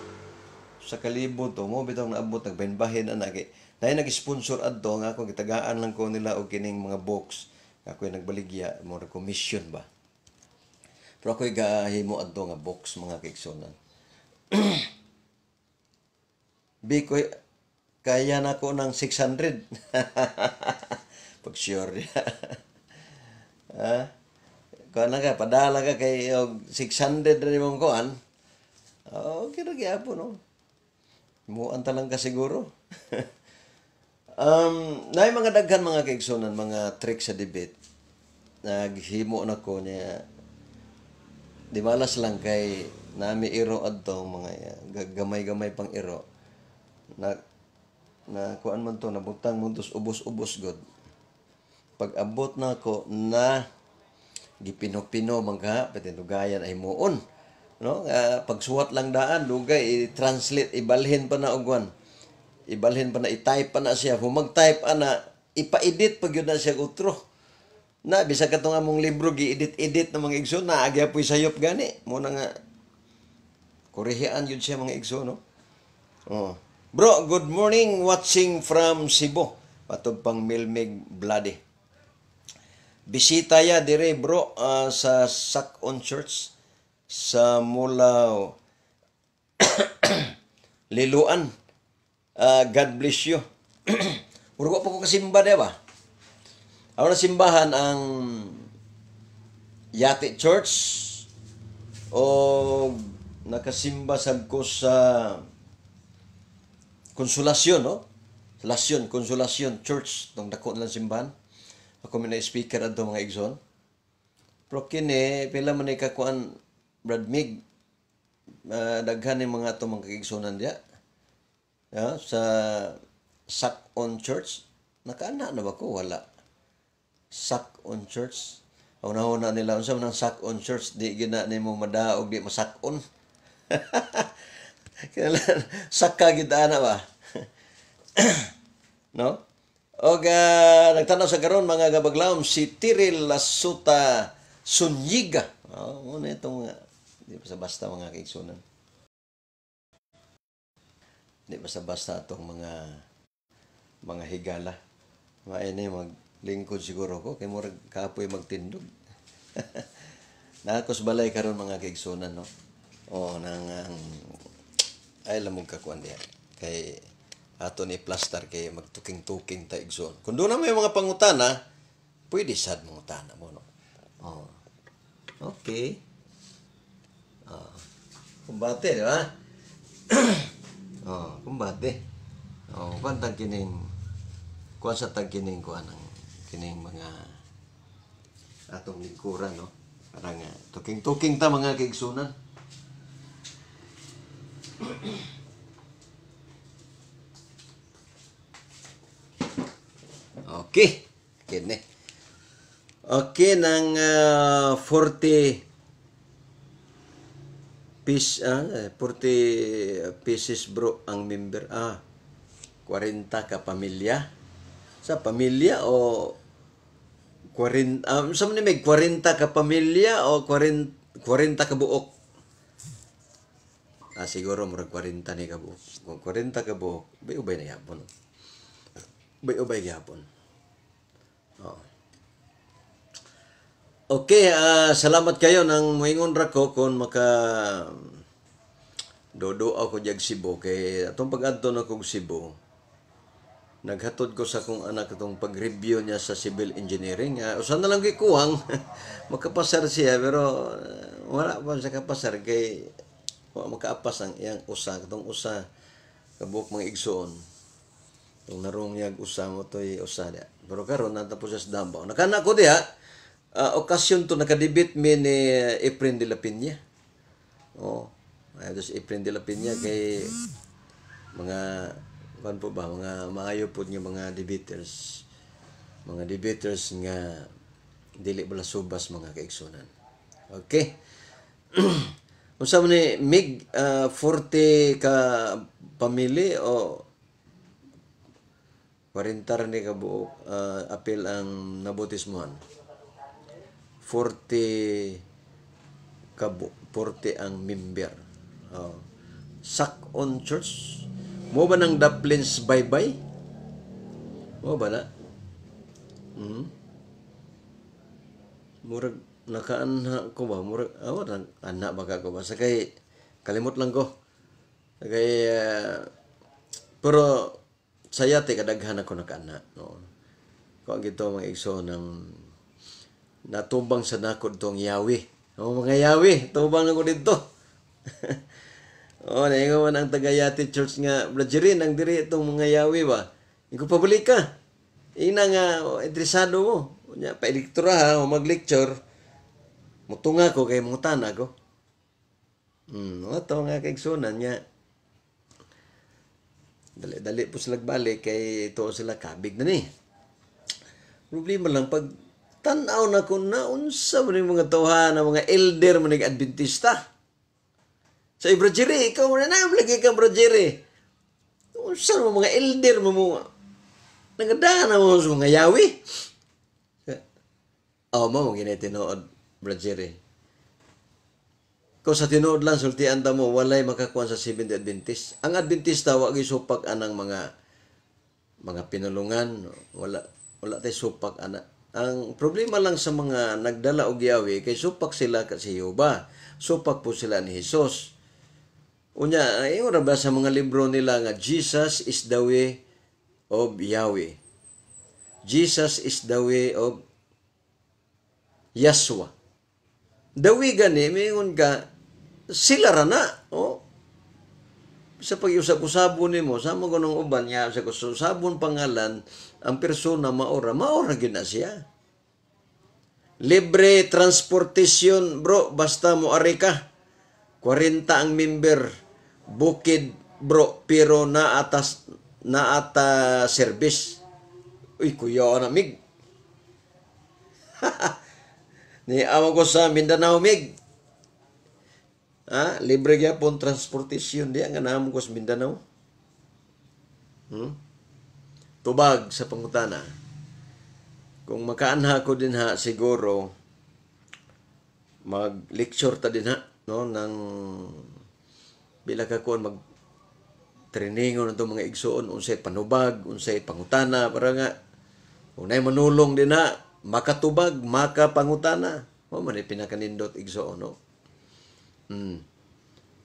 Sa kalibo to mo bitaw naabot nagbahin ana kay nay nag-sponsor adto nga ako gitagaan lang ko nila og kining mga box. Ako nagbaligya mo commission ba. Pero ako'y gahimo adto nga box mga kaigsunan. Bikoy kaya na ko ng 600. Pag sure niya. Ha? Kuan lang ka, padala ka kay 600 rin mong kuan. Okay na gyapon, no? Muan talang ka siguro. Naay mga daghan mga kaigsunan, mga trick sa debate. Naghimo na ko niya. Di malas lang kay nami iro adto mga gamay-gamay pang iro. Na kuan man to nabutang mo tos ubos-ubos god. Pag abot na ko na gipino-pino mangka patinugayan ay muon, no? Pagsuwat lang daan dugay i-translate ibalhin pa na ogwan. Ibalhin pa na i-type pa na siya. Kung mag-type ana ipa-edit pag yun na siya utro. Na bisa ka tong among libro gi-edit-edit ng mga igsoon na agya po'y sayop gani. Mo na nga korehian yun siya mga igsoon, no? Oh. Bro, good morning watching from Cebu. Patog pang Milmig Bloody. Bisita ya dire bro sa Sakon Church sa Mulao. Liluan. God bless you. Urgo pa ko kasimba de ba? Ako na simbahan ang Yati Church o nakasimba sad ko sa Konsolasyon, no? Konsolasyon Church, tong dako lang simbahan. Ako may na-speaker adto mga igsoon. Pero kini, pila man ay kakuan, Brad Mig, daghan yung mga ito mga kaigsoonan diya. Sa Sakon Church, nakaana na ba ko? Wala. Sakon Church. Una-una nila, unsa man ang Sakon Church, di gina ni mo madaog, di masakon. Saka kita na ba? No? O nagtanaw sa karon mga kabaglaom si Tiril Lasuta Sunyiga. Muna itong di basta-basta mga kaigsunan. Di basta-basta itong mga higala. Maini maglingkod siguro ko kay murag kapoy magtindog. Nakos balay karon mga kaigsunan, no? O nang ay lamog kakuan diya. Kay ato ni plaster kay magtuking-tuking ta igsoon. Kung doon na may mga pangutana, pwede sad mangutana mo, no? Oh. Okay. Kumbate, di ba? Kumbate. Kuan tag kining kuan sa tag kining kuan ang kining mga atong lingkuran, no? Parang tuking-tuking ta mga kaigsunan. Okay. Kini. Okay nang 40 pieces bro ang member. 40 ka pamilya. Sa pamilya o 40 sa man may 40 ka pamilya o 40 ka buok. Siguro murag 40 ni ka buok. Kung 40 ka buok, bay-ubay na yapon. Bay-ubay yapon. Okay, salamat kayo nang moingon ra ko kung maka dodo ako jag Cebu kay atong pag-adto na kog Cebu. Naghatod ko sa kong anak itong pag-review niya sa civil engineering. Usan na lang gikuwang makapasar siya pero wala pa sa kapasar kay Wa makaapas ang iyang usa katong usa kabuk mga igsoon. Kung narong yag usa mo to'y usa dia. Pero karon natapos sa Davao. Nakana ko diha, okasyon to nakadebate mi ni Efren de la Peña. Oh, ay dos Efren de la Peña kay mga kan po ba mga maayo po nga mga debaters. Mga debaters nga dili bala subas mga kaigsunan. Okay. Unsa man ni mig 40 ka pamilya o 40 ni ka buok apil ang nabutismuhan. 40 ang member. Sak on church. Mo ba nang Daplins bye-bye? Mo ba na? Murag nakaanha ko ba? Murag anak baka ko ba? Sakay kalimot lang ko. Sakay pero saya te kadaghan ako nakaana. No. Kung gito mga igso ng natubang sa nakod tong Yahweh. Mga Yahweh, tubang na ko dito. Naingo man ang Tagayati Church nga, Bladjerin, ang diri itong mga Yahweh ba? Ikaw pabalik ka. Ina nga, interesado mo. Pa-elektora ha, o mag-lecture. Mutunga ko kay mutana ko. Ito nga kaigsunan niya. Dali po sila balik kay ito sila kabig na ni. Problema lang, pag tanaw na ko na, unsa mo mga tawhan na mga elder mo Adventista. Sa Brajeri, ikaw mo na lagi ka Brajeri. Unsa mo mga elder mo nagadana mo sa mga Yahweh. Mo ginitinood Brajeri. Kung sa tinuod lang sultian ta mo walay makakuan sa Seventh-day Adventist. Ang Adventista wa gisupak anang mga pinulungan, wala tay supak ana. Ang problema lang sa mga nagdala og Yahweh kay supak sila sa Jehova. Supak po sila ni Jesus. Unya, ayon ra ba sa mga libro nila nga Jesus is the way of Yahweh. Jesus is the way of Yahshua. Dawi gani, mingon ka, sila ra na. Sa pag-usap-usabon nimo, sa mga ganong uban niya, sa kusabon pangalan, ang persona maora gyud na siya. Libre transportation, bro, basta mo ari ka. 40 ang member. Bukid, bro, pero naata service. Uy, kuya na mig. Ni awa ko sa Mindanao mig. Libre gyapon transportation diya nga naamo ko sa Mindanao. Tubag sa pangutana. Kung makaanha ko din ha siguro mag-lecture ta din ha no nang bila ka kon mag training on itong mga igsoon unsay panubag, unsay pangutana para nga unay manulong din na makatubag, makapangutana. Man pinakanindot igsoon no.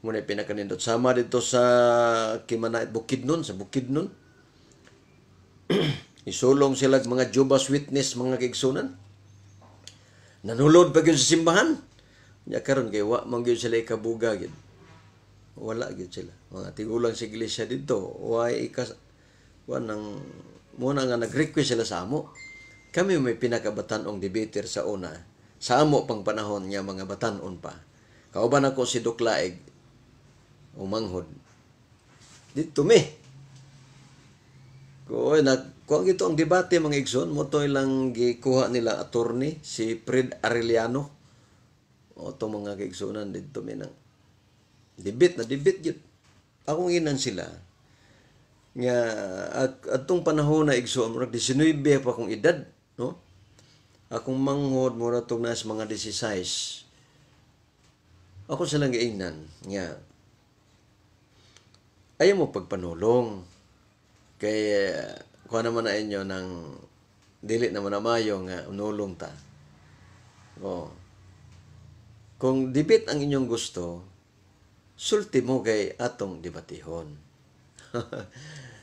Muna pinakanindot sama dito sa Kimanait Bukidnon, sa Bukidnon. Isulong sila mga Jehovah's Witness mga kaigsunan. Nanulod pa gyud sa simbahan. Nya karon kay wa man gyud sila ikabuga gyud. Wala gyud sila. Mga tigulang sa iglesia dito, why muna nga nag-request sila sa amo. Kami may pinakabatan-ong debater sa una. Sa amo pang panahon niya mga batan-on pa. Kauban ako si Duklaig umanghod. Dito mi. Kung ito ang debate mga igsoon, mo to ilang gikuha nila attorney si Fred Arellano. O to mga kaigsunan dito mi nang debate yun. Akong inan sila. Nga, atong panahon na igsoon, 19 pa akong edad, no? Akong manghod, mura itong nas mga 16. Ako silang inan, nga, ayaw mo pagpanulong. Kaya, kuha naman na inyo ng dili naman na mayo nga unulong ta. Kung debate ang inyong gusto, sulti mo kay atong debatihon.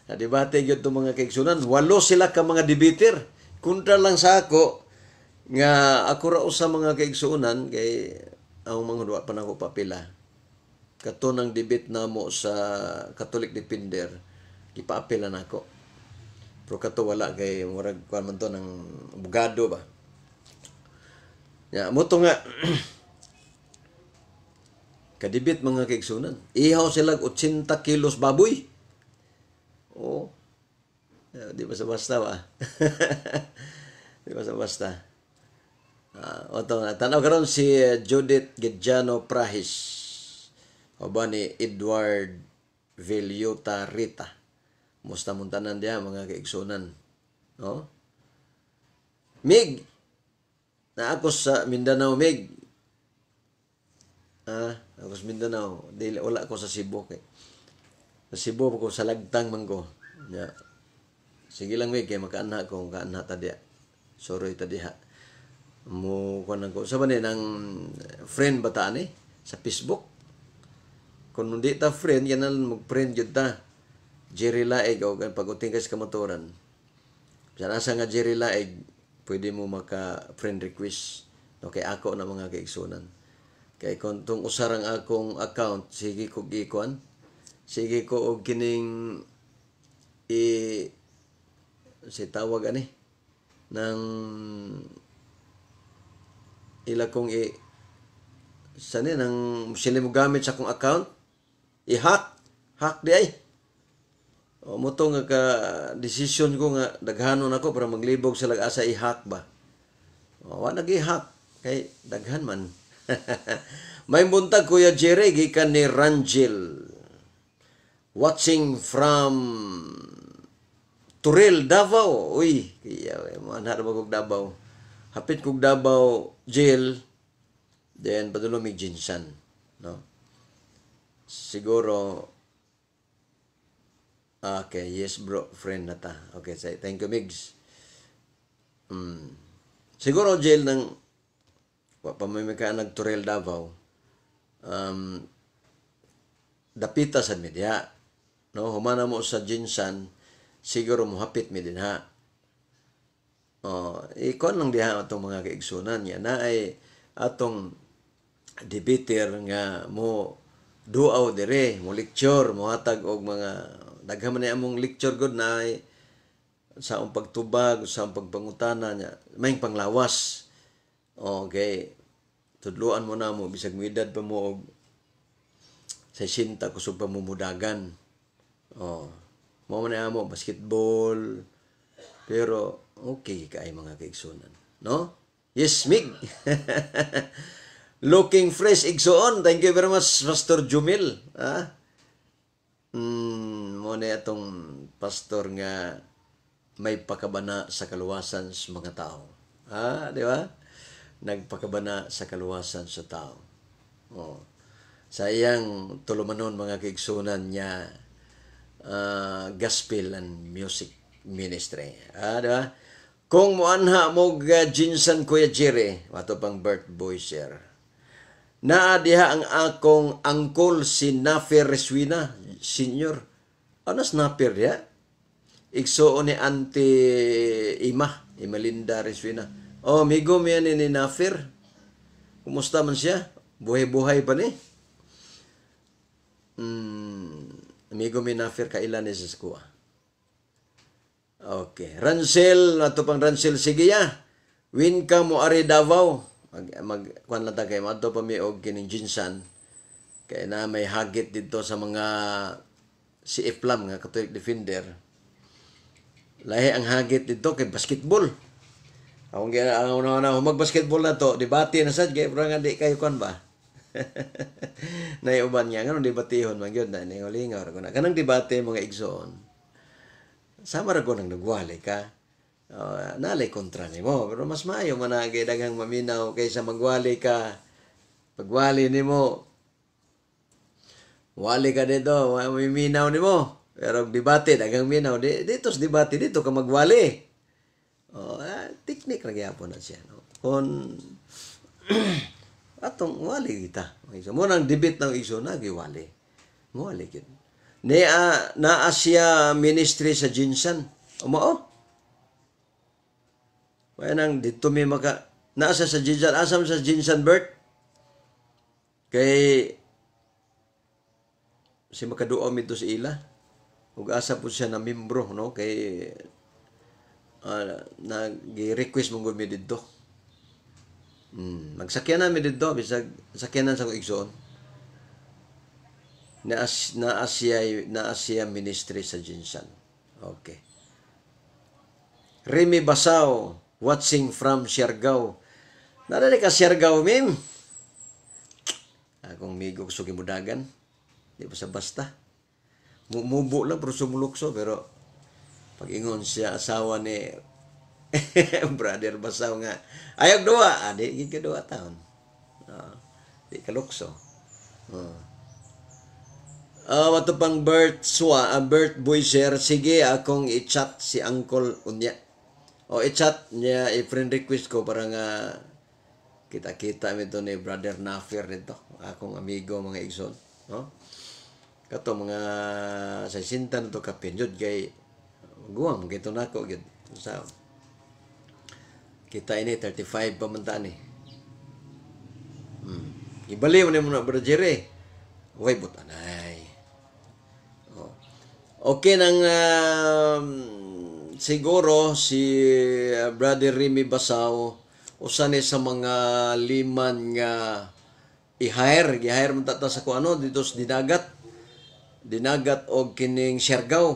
Debate gyud to mga kaigsunan, 8 sila ka mga debater. Kontra lang sa ako nga ako ra usa mga kaigsunan kay ang mga duwa pa nako papila. kato ng debate namo sa Catholic Defender, ipaapilan ako. Pero kato wala kay murag kuan man to ng abogado ba. Ya, mo to nga kadibit mga kaigsunan. Ihaw sila 80 kilos baboy. Oh. Di basta-basta ba? Di basta-basta. Oto nga, tanaw karon si Judith Gediano Prahis. O ba ni Edward Villota Rita. Musta muntanan diya mga kaigsunan. No? Mig, na ako sa Mindanao, Mig. Ako sa Mindanao. Dili, wala ako sa Cebu. Kay. Sa Cebu ako sa Lagtang man ko. Yeah. Sige lang, Mig, kaya makaanha ko. Makaanha ta diya. Soroy ta diha. Mo ko nang ko. Sa ba ni, ng friend ba ta ni? Sa Facebook? Kung hindi ta friend, yan na mag-friend yun ta. Jerry Laeg, o pag-uting ka sa kamotoran. Sa nasa nga Jerry Laeg, pwede mo maka-friend request. No, kay ako na mga kaigsunan. Kay kung itong usarang akong account, sige ko gikuan. Sige ko og kining si tawag ani ng ila kong sani nang sila mo gamit sa akong account hack di ay. O mo to nga ka decision ko nga daghanon ako para maglibog sa asa i-hack ba. O wa nag-i-hack kay daghan man. May buntag Kuya Jerry gikan ni Rangel. Watching from Turil, Davao. Uy, kaya manhar ba kog Davao. Hapit kog Davao jail. Then padulong Jinsan, no? Siguro okay, yes bro, friend na ta. Okay, say thank you Migs. Siguro jail ng pamimika nagturel Davao. Dapita sa media. No, humana mo sa Jinsan, siguro mohapit mi din ha. Ikon lang diha atong mga kaigsunan niya na ay atong debater nga mo duaw dire, mo lecture, mo hatag og mga daghan man among lecture good na ay sa pagtubag, sa pagpangutana niya, may panglawas. Okay. Tudluan mo na mo bisag edad pa mo og 60 kusog pa mo mudagan. Mo man amo basketball. Pero okay kay mga kaigsunan, no? Yes, Mig. Looking fresh igsoon. Thank you very much Pastor Jumil. Mo na atong pastor nga may pakabana sa kaluwasan sa mga tao. Di ba? Nagpakabana sa kaluwasan sa tao. Sa iyang tulumanon mga kaigsunan niya gospel and music ministry. Di ba? Kung muanha mo Jinsan Kuya Jerry, wato pang birth boy share. Naa diha ang akong angkol si Nafer Reswina Senior. Anas Nafer diha? Igsuon ni Auntie Imalinda Reswina. Migo miyan ni Nafer. Kumusta man siya? Buhay-buhay pa ni? Amigo mi Nafer kailan ni sa skuha. Okay. Ransel, ato pang Ransel, sige ya. Win ka mo ari Davao. Kuan lang ta kay madto pa mi og kining Jinsan. Kay na may hagit dito sa mga si Iflam nga Catholic Defender. Lahi ang hagit dito kay basketball. Ang una mag-basketball na to, debate na sad kay nga di kayo kuan ba. Naiuban niya ngano debatehon man gyud na ningolingaw ra ko na. Kanang debate mga igsoon. Sama ra ko nang nagwali ka. Nalay kontra ni mo. Pero mas maayo managay daghang maminaw kaysa magwali ka. Pagwali ni mo, wali ka dito, maminaw ni mo. Pero debate, daghang minaw. Dito sa debate, dito ka magwali. Teknik na gyapon na siya. No? Kung atong wali kita. Mo nang debate ng iso na, giwali. Wali yun. Naa siya ministry sa Jinsan. Kaya nang dito may nasa sa Jinsan, asam sa Jinsan Bert. Kay si makaduom ito sa ila. Ug asa po siya na membro, no? Kay nag-request mong gumi dito. Magsakyan namin dito, bisag sakyanan sa kong igsoon. Na Asia Ministry sa Jinsan. Okay. Remy Basao, watching from Siargao. Nalala ka Siargao, mim? Akong migo gusto kimudagan. Di ba sa basta? Mubo lang, pero sumulukso. Pero pag-ingon siya, asawa ni Brother Basao nga, ayog duwa. Di, hindi ka duwa taon. Di ka lukso. Wato pang Bert Boyser, sige akong i-chat si Uncle Unya. O i-chat niya, i-friend request ko para nga kita-kita ito ni Brother Nafir nito. Akong amigo, mga igsoon. No? Kato mga 60 na ito kapinyod kay guwam, gito na ako. Sa, kita ini 35 pamantaan eh. Ibaliw na muna, Brother Jerry. Uy, butanay. Okay nang siguro si Brother Remy Basao usa ni sa mga liman nga i-hire man tata sa kuano dito sa dinagat og kining Siargao.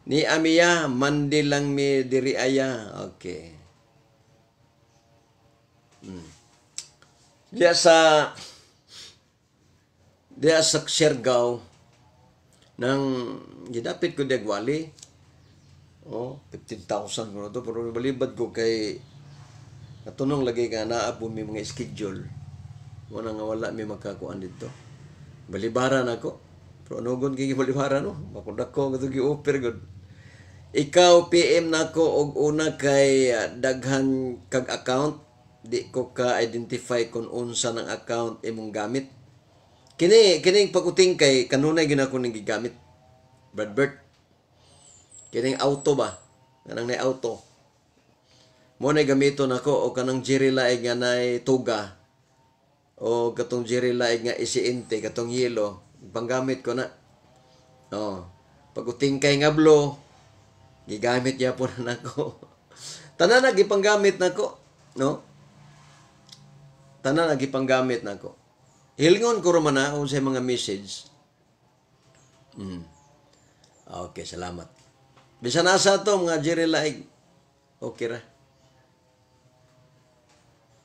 Ni Amiya mandi lang mi diri aya. Okay. Diya sa Siargao nang gidapit ko diagwali. 15,000 ko na to. Pero balibad ko kay natunong lagi ka naapon may mga schedule. Wala nga wala may magkakuan dito. Balibaran ako. Pero anugon kay balibaran no? Makudak ko nga gi-offer god. Ikaw PM nako og una kay daghan kag account. Di ko ka identify kung unsa ng account imong gamit. Kining paguting kay kanunay ginako ning gigamit. Bert. Kining auto ba? Kanang nay auto. Mo na gamiton ako o kanang Jerry Laig nga nay tuga. O katong Jerry Laig nga isiinte katong yelo, panggamit ko na. Paguting kay nga blow, gigamit ya po na nako. Tanan na gipanggamit nako, no? Tanan na gipanggamit nako. Hilngon ko raman na sa mga message. Okay, salamat. Bisan asa to mga Jerry Laig. Okay ra.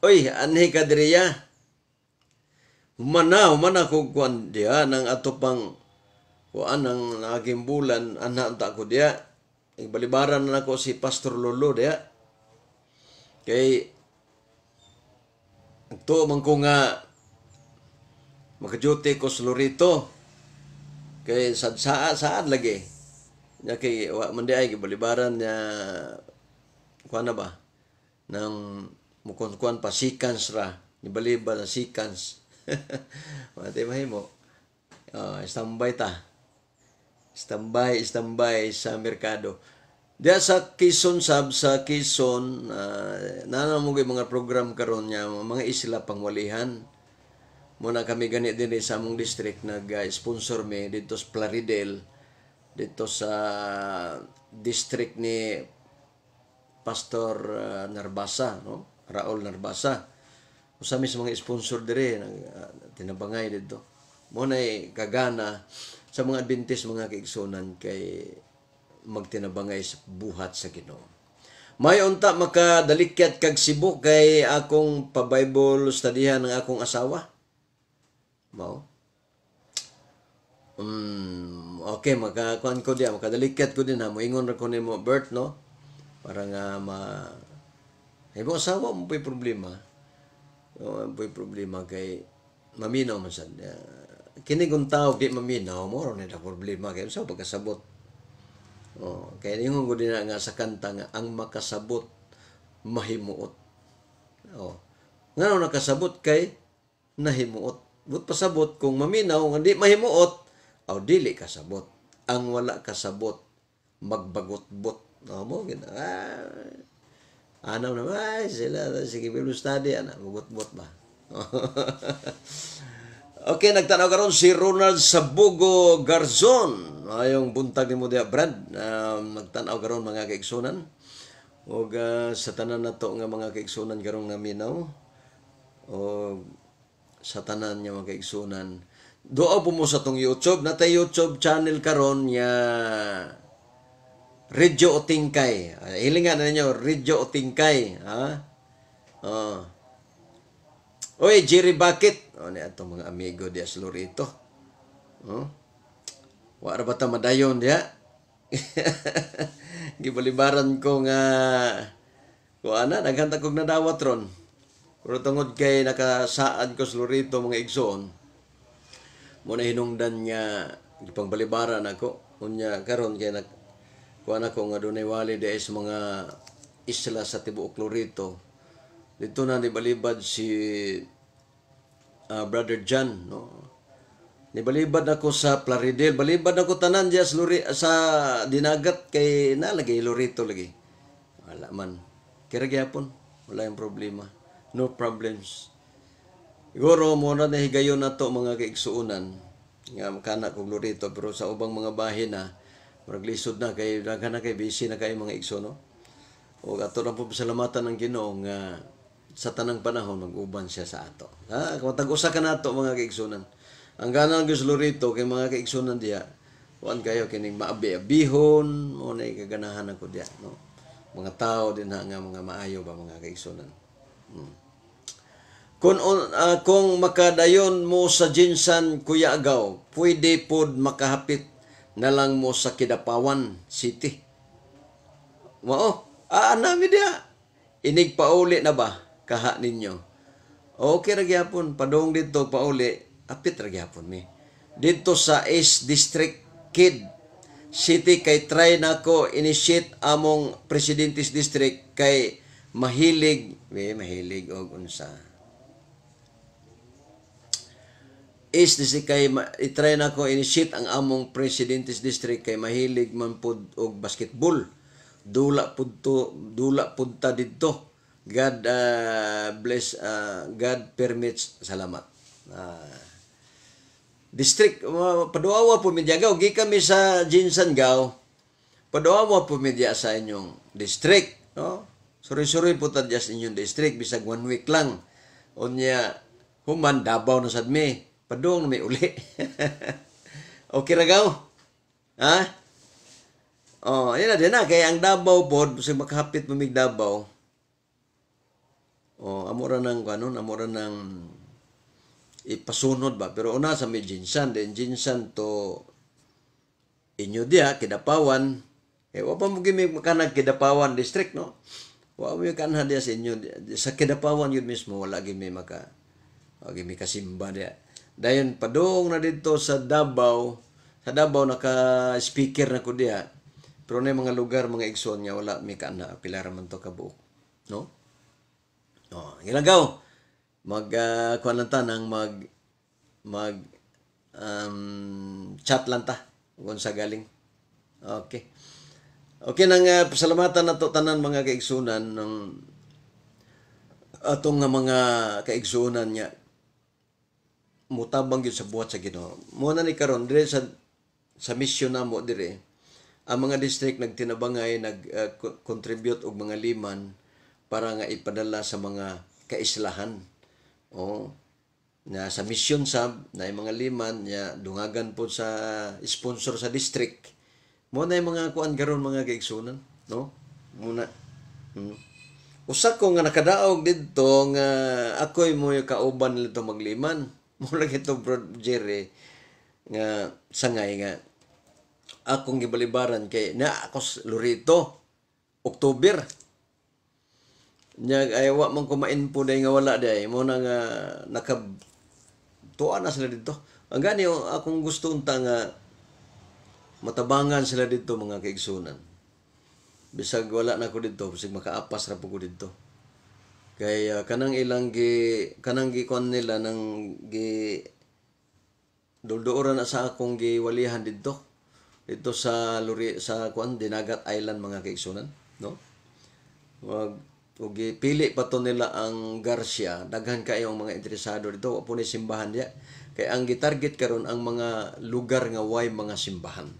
Oy, anhi ka diriya. Humana ko kuan dia nang ato pang kuan ang naging bulan ana ta ko dia. Balibaran na ako si Pastor Lolo dia. Kay to man ko nga makajote ko sa Lorito. Kay saad lagi. Nya kay wa man di ay balibaran niya kuan na ba? Nang mukon-kuan pa sikans ra. Nibaliba na sikans. Mati mahimo. Standby ta. Standby sa merkado. Diya sa Quezon sa Quezon nanamugay mga program karon niya mga isla pangwalihan. Muna kami ganit din sa among district nag-sponsor me dito sa Plaridel, dito sa district ni Pastor Narbasa, no? Raul Narbasa. Usa mi sa mga sponsor dire tinabangay dito. Muna kagana sa mga Adventist mga kaigsunan kay magtinabangay sa buhat sa Ginoo. May unta makadalikyat kag Cebu kay akong pa-Bible studyhan ng akong asawa. Mao. Okay, makakuan ko diya, makadalikat ko din ha. Moingon ra ko nimo Bert, no? Para nga mo asawa mo pa'y problema. Pa'y problema kay maminaw man sad. Kini kung tao di maminaw mo ron na problema kay sa pagkasabot. Kaya ingon ko din nga sa kanta nga ang makasabot mahimuot. Ngano nakasabot kay nahimuot. But pasabot kung maminaw nga di mahimuot aw dili kasabot. Ang wala kasabot magbagot-bot. Mo gina. Anaw na ay sila sige Bible study ana bagot-bot ba. Okay, nagtanaw karon si Ronald Sabugo Garzon. Ayong buntag ni mo diya, Brad. Nagtanaw karon mga kaigsunan. O sa tanan na to nga mga kaigsunan karong naminaw. O sa tanan nga mga kaigsunan. Doa po mo sa tong YouTube. Natay YouTube channel karon nga Regyo Otingkay. Hilingan na ninyo, Regyo Otingkay. Ha? Oy, Jerry Bucket. O, niya itong mga amigo diya sa Lorito. Wala ba ta madayon diya? Gibalibaran ko nga kuana, naghanta kong nadawat ron. Pero tungod kay nakasaad ko sa Lorito mga igsoon, muna hinungdan niya, gipangbalibaran ako. Unya karon kay kuana ko nga dunay wali diay sa mga isla sa tibuok Lorito. Dito na nibalibad si Brother John, no? Nibalibad ako sa Plaridel, balibad ako tanan diya sa dinagat kay nalagay Lorito lagi. Wala man. Kira gyapon, wala yung problema. No problems. Siguro mo na nahigayon na to mga kaigsuunan nga kana kog Lorito, pero sa ubang mga bahin na maglisod na kay daghan na kay busy na kay mga igsoon, no? O ato na po pasalamatan ng Ginoo nga sa tanang panahon mag-uban siya sa ato. Ha, kung tag-usa ka nato mga kaigsunan. Ang ganang Diyos Lorito kay mga kaigsunan diya, kuan kayo kining maabi-abihon, mo na kaganahan ako diya, no? Mga tao din nga mga maayo ba mga kaigsunan. Kung makadayon mo sa Jinsan Kuya Agaw, pwede pod makahapit na lang mo sa Kidapawan City. Mao, nami diya. Inig pauli na ba kaha ninyo? Okay ra gyapon, padong dito pauli, apit ra gyapon mi. Dito sa East District Kid City kay try nako initiate among Presidentes District kay mahilig og unsa. East District kay i-try nako initiate ang among Presidentes District kay mahilig man pud og basketball. Dula pud ta didto. God bless, God permits. Salamat. District, paduawa po medya gaw. Gi kami sa Jinsan gaw. Paduawa po medya sa inyong district. No? Suri-suri po ta sa inyong district. Bisag 1 week lang. Unya, human, Davao na sad mi. Padung na may uli. Okay ra gaw? Ha? Yan na din na. Kaya ang Davao po, bisag makahapit mamig Davao, amora nang ipasunod ba, pero una sa may Jinsan, then Jinsan to inyo diya Kidapawan, wa pa mo gimi makanag Kidapawan district, no? Wa mo kanha diya sa inyo sa Kidapawan yun mismo, wala gimi gimi kasimba diya. Dayon padung na dito sa Davao naka speaker na ko diya, pero na mga lugar mga igsoon nga wala mi kanha pilar man to kabuok, no? Ilagaw kuan lang ta nang chat lang ta kung sa galing. Okay nang pasalamatan nato tanan mga kaigsunan ng atong nga mga kaigsunan niya mutabang gyud sa buhat sa Ginoo. Mo na ni karon dire sa mission namo dire ang mga district nagtinabangay contribute og mga liman para nga ipadala sa mga kaislahan. Na sa mission sab na mga liman nya dungagan po sa sponsor sa district. Mo na mga kuan garon mga kaigsunan, no? Muna. Usa ko nga nakadaog didto nga ako'y mo kauban nito magliman. Mo lagi to Bro Jerry nga sangay nga akong gibalibaran kay na ako Lorito October. Nya ay wa man kumain po day nga wala day mo na nga tuwa na sila dito. Ang gani akong gusto unta nga matabangan sila dito mga kaigsunan. Bisag wala na ko dito, bisag makaapas ra po ko dito. Kay kanang ilang kanang gikon nila nang dulduoran na sa akong giwalihan dito sa Dinagat Island mga kaigsunan, no? ug pili pa to nila ang Garcia, daghan kayo ang mga interesado dito, wa po ni simbahan diya. Kay ang gitarget karon ang mga lugar nga way mga simbahan.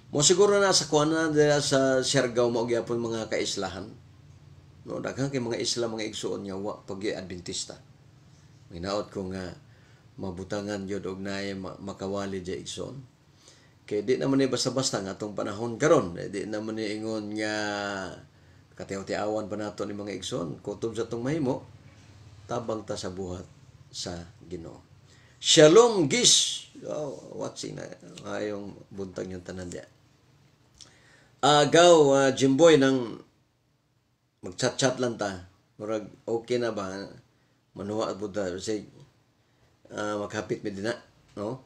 Mo siguro na sa kuana dira sa Siargao mao gyapon mga kaislahan. No, daghan kay mga isla mga igsuon nga wa pagi Adventista. Minaot ko nga mabutangan yun og naay makawali dya igsoon. Kaya di naman ni basta-basta nga itong panahon karon. Di naman ni ingon nga katiaw-tiawan pa nato ni mga igsoon. Kutob sa itong mahimo, tabang ta sa buhat sa Ginoo. Shalom gis! Watching na. Ayong buntag yung tanan diya. Agaw, Jimboy, nang mag-chat-chat lang ta. Murag, okay na ba? Manuwa at buta. Kasi, maghapit mi dina, no?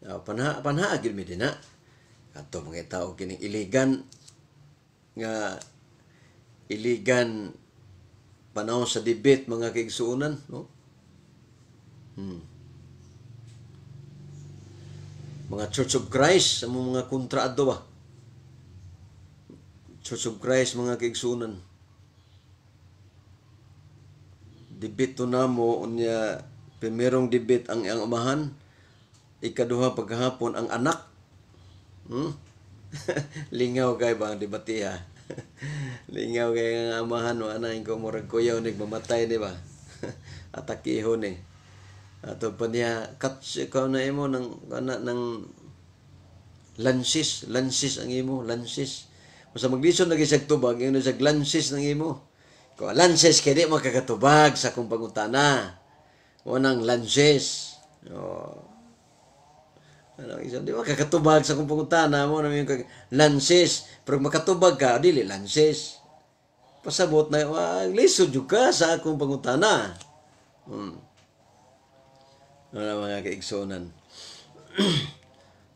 Panhaagil mi dina. Ato mga tao kining iligan nga panahon sa debate mga kaigsuunan, no? Mga Church of Christ, ang mga kontra adto ba? Church of Christ, mga kaigsuunan. Debate to namo unya primerong debate ang amahan, ikaduha paghapon ang anak. Lingaw kay ba ang debate ha? Lingaw kay ang amahan o anahin ko murag kuyaw nagmamatay, di ba? Atakiho ni. Ato pa niya ikaw na imo ng lansis ang imo, lansis. Basta maglison lagi sa tubag, yun sa lansis ng imo. Kung lansis kaya di makakatubag sa kung pangutana. Unang lansis. Di makakatubag sa kung pangutana mo na yung lansis. Pero makatubag ka, dili lansis. Pasabot na, lisod ka sa akong pangutana. Mga kaigsonan.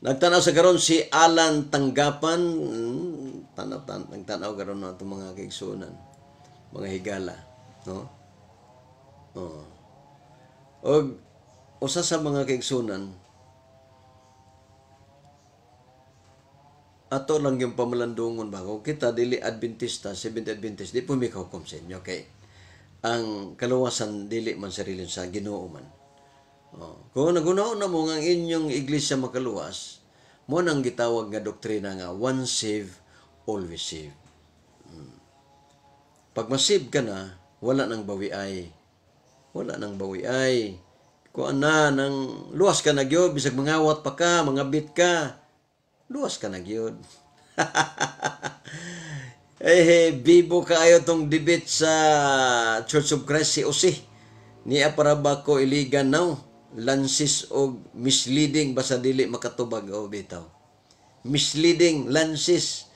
Nagtanaw sa karon si Alan Tanggapan, nagtanaw karon na itong mga kaigsunan, mga higala, no? O usa sa mga kaigsunan, ato lang yung pamalandungon ba? Kung kita dili Adventista, Seventh Adventist, di po may kaukom sa inyo, okay? Ang kaluwasan dili man sarili sa Ginoo man. Kung nagunaw na mo ang inyong iglesia makaluwas, mo nang gitawag nga doktrina nga once saved, always saved. Pag masave ka na, wala nang bawiay. Wala nang bawiay. Kung nang luwas ka na gyud, bisag mangawat pa ka, mangabit ka, luwas ka na gyud. Bibo kaayo tong debate sa Church of Christ si Osi. Niya para ba ko iligan now? Lansis o misleading basta dili makatubag o bitaw. Misleading, lansis.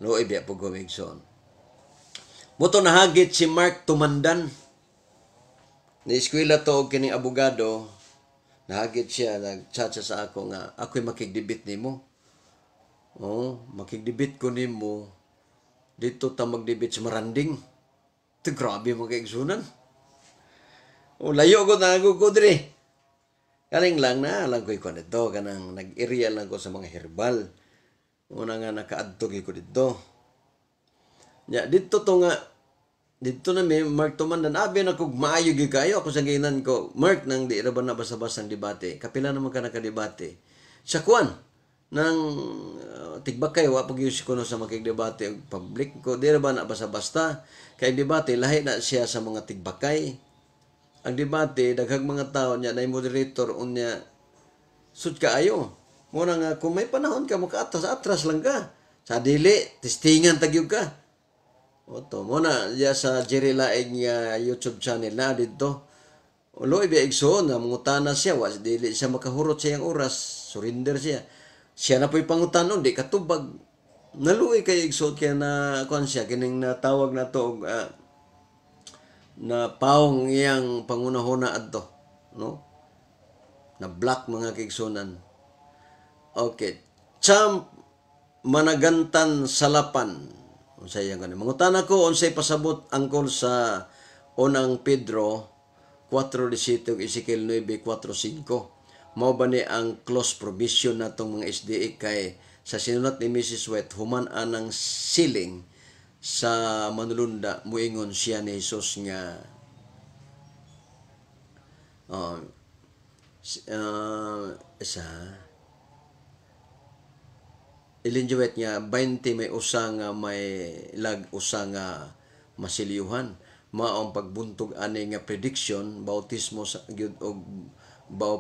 Loy biya po gumigson. Moto nahagit si Mark Tumandan. Ni eskwela to og kining abogado. Nahagit siya, nag-chat sa ako nga, ako'y makigdebit nimo. Makigdebit ko nimo. Dito ta magdebit sa Maranding. Ito grabe mga kaigsunan. Layo ko na ako diri. Kaling lang na, alam ko ikon ito, kanang nag-area lang ko sa mga herbal. Una nga nakaadtog ko dito. Dito to nga, dito na may Mark Tumandan, abi na kog maayo gyud kayo ako sa ginan ko. Mark nang di ra ba na basa-basa ang debate. Kapila naman ka nakadebate. Sa kuan nang tigbakay wa pag use ko no sa makigdebate og public ko di ra ba na basa-basta kay debate lahi na siya sa mga tigbakay. Ang debate, daghang mga tao niya na moderator unya sud kaayo. Muna nga, kung may panahon ka, maka-atras lang ka. Sa dili, testingan tagyog ka. Oto, muna, diya sa Jerry Laeg nga YouTube channel na dito. Ulo, ibiigsoon na mangutana siya. Dili siya makahurot siyang oras. Surrender siya. Siya na po'y pangutanon, di katubag. Naluoy kay igsoon kaya na, kuhan siya, kining natawag na to, na paong iyang pangunahuna adto, no? Na black mga kaigsunan. Okay. Champ Managantan Salapan. Unsay yang kanang mangutana ko unsay pasabot angkol sa unang Pedro 4:17 Ezekiel 9:4-5. Mao ba ni ang close provision natong mga SDA kay sa sinulat ni Mrs. White human anang siling sa manulunda muingon siya ni Jesus nga isa ilinjuwet nga 20 may usa nga may usa nga masiliyuhan maong pagbuntog ani nga prediction bautismo sa gyud og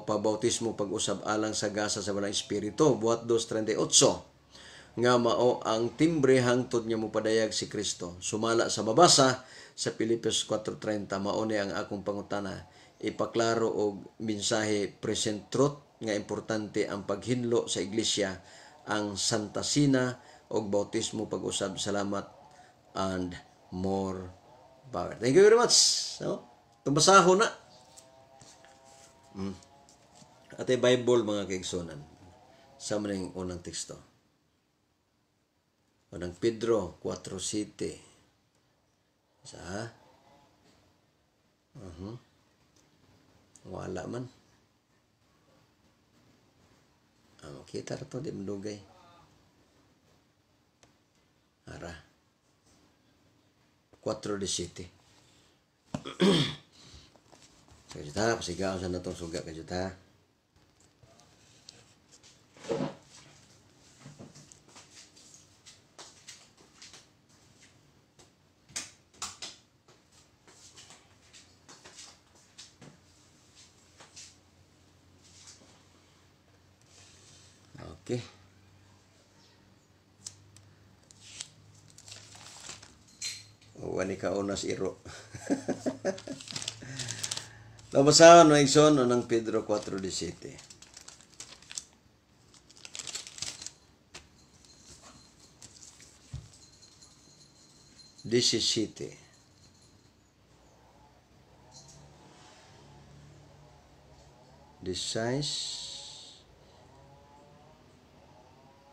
pabautismo pag-usab alang sa gasa sa walang espiritu buhat 2:38 nga mao ang timbre hangtod nga mopadayag si Kristo. Sumala sa mabasa sa Pilipos 4:30 mao ni ang akong pangutana, ipaklaro og mensahe present truth nga importante ang paghinlo sa iglesia, ang Santa Sina og bautismo pag-usab. Salamat and more power. Thank you very much. No? Tumbasahon na. Atay Bible mga kaigsunan. Sa maning unang teksto. Unang Pedro 4:7. Sa wala man. Kita ra to di mdugay. Ara. 4:17. Kaya ta, pasigaw sa natong suga kaya ta. Okay. Wani ka unas iro. Labasahan no igsoon ng Pedro 4:17. 17.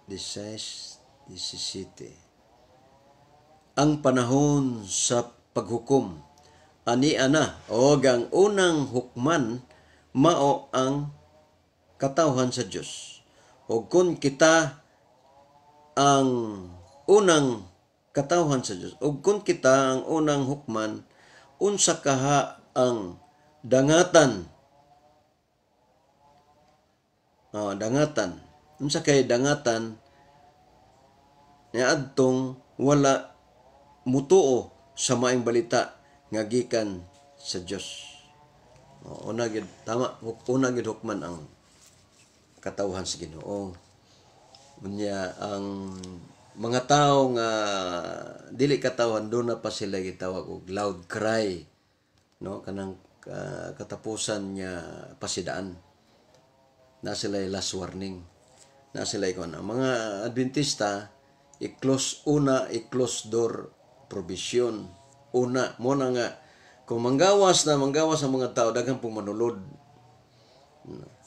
17. Ang panahon sa paghukom ani ana o ang unang hukman mao ang katawhan sa Dios. O kung kita ang unang katawhan sa Dios, o kung kita ang unang hukman, unsa kaha ang dangatan. Dangatan. Unsa kay dangatan nga adtong wala mutuo sa maayong balita nga gikan sa Dios. Una gid tama, una gid hukman ang katawhan sa Ginoo. Unya ang mga tawo nga dili katawhan do na pa sila gitawag og loud cry, no, kanang katapusan nya pasidaan. Na sila last warning. Na sila ikon ang mga Adventista i-close i-close door provision. Una mo na nga kung manggawas ang mga tao daghang pong manulod.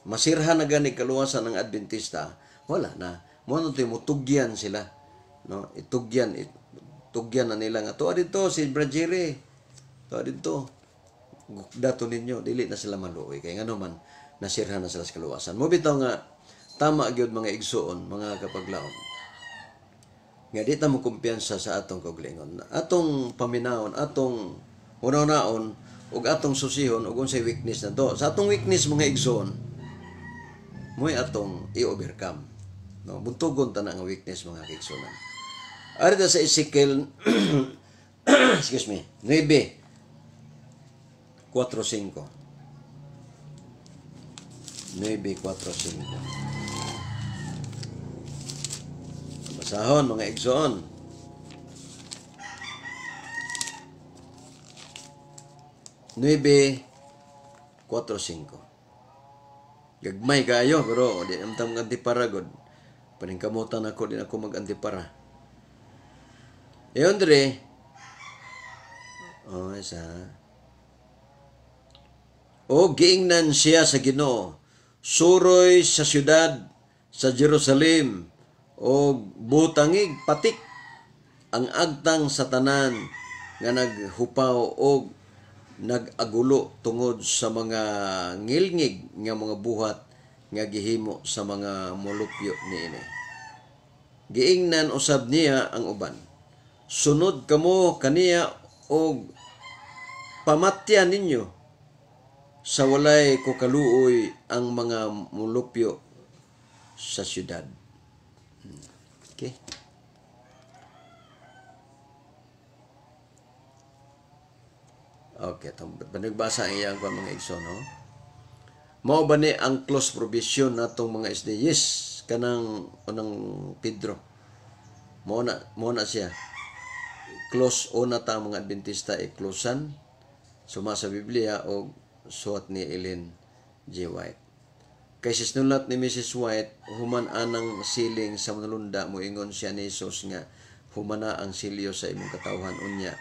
Masirhan na gani kaluwasan ng Adventista, wala na. Mo na mutugyan sila, no? Itugyan na nila nga to adito si Brajere. To adito. Dato ninyo dili na sila maluoy kay ngano man nasirhan na sila sa kaluwasan. Mo bitaw nga tama gyud mga igsuon, mga kapaglaom. Nga di ta mo kumpiyansa sa atong kaugalingon. Atong paminawon, atong unaw-naon ug atong susihon ug unsay weakness na to. Sa atong weakness mga igsuon, mo'y atong i-overcome. No, buntugon ta na nga weakness mga kaigsuonan. Ari ta sa Ezekiel excuse me, 9:4-5. 9:4-5. Basahon mga igsoon. Nuebe 4-5. Gagmay kayo pero di amtam antipara god. Paningkamutan ako din ako mag-antipara. Eyon dire. Isa. O giingnan siya sa Ginoo, suroy sa syudad sa Jerusalem, o butangig patik ang agtang sa tanan nga naghupaw o nagagulo tungod sa mga ngilngig nga mga buhat nga gihimo sa mga molupyo niini. Giingnan usab niya ang uban. sunod kamo kaniya o pamatyan ninyo sa walay ko kaluoy ang mga mulupyo sa syudad. Okay? Okay, panagbasa ang iyang mga igsoon, no? Mao ba ni ang close provision natong mga SDGs kanang unang Pedro? Mao na siya. Close una ta mga Adventista closean suma sa Biblia o suot ni Ellen G. White. Kay sinulat ni Mrs. White, human anang siling sa manulunda moingon siya ni Jesus nga humana ang silyo sa imong katawhan unya.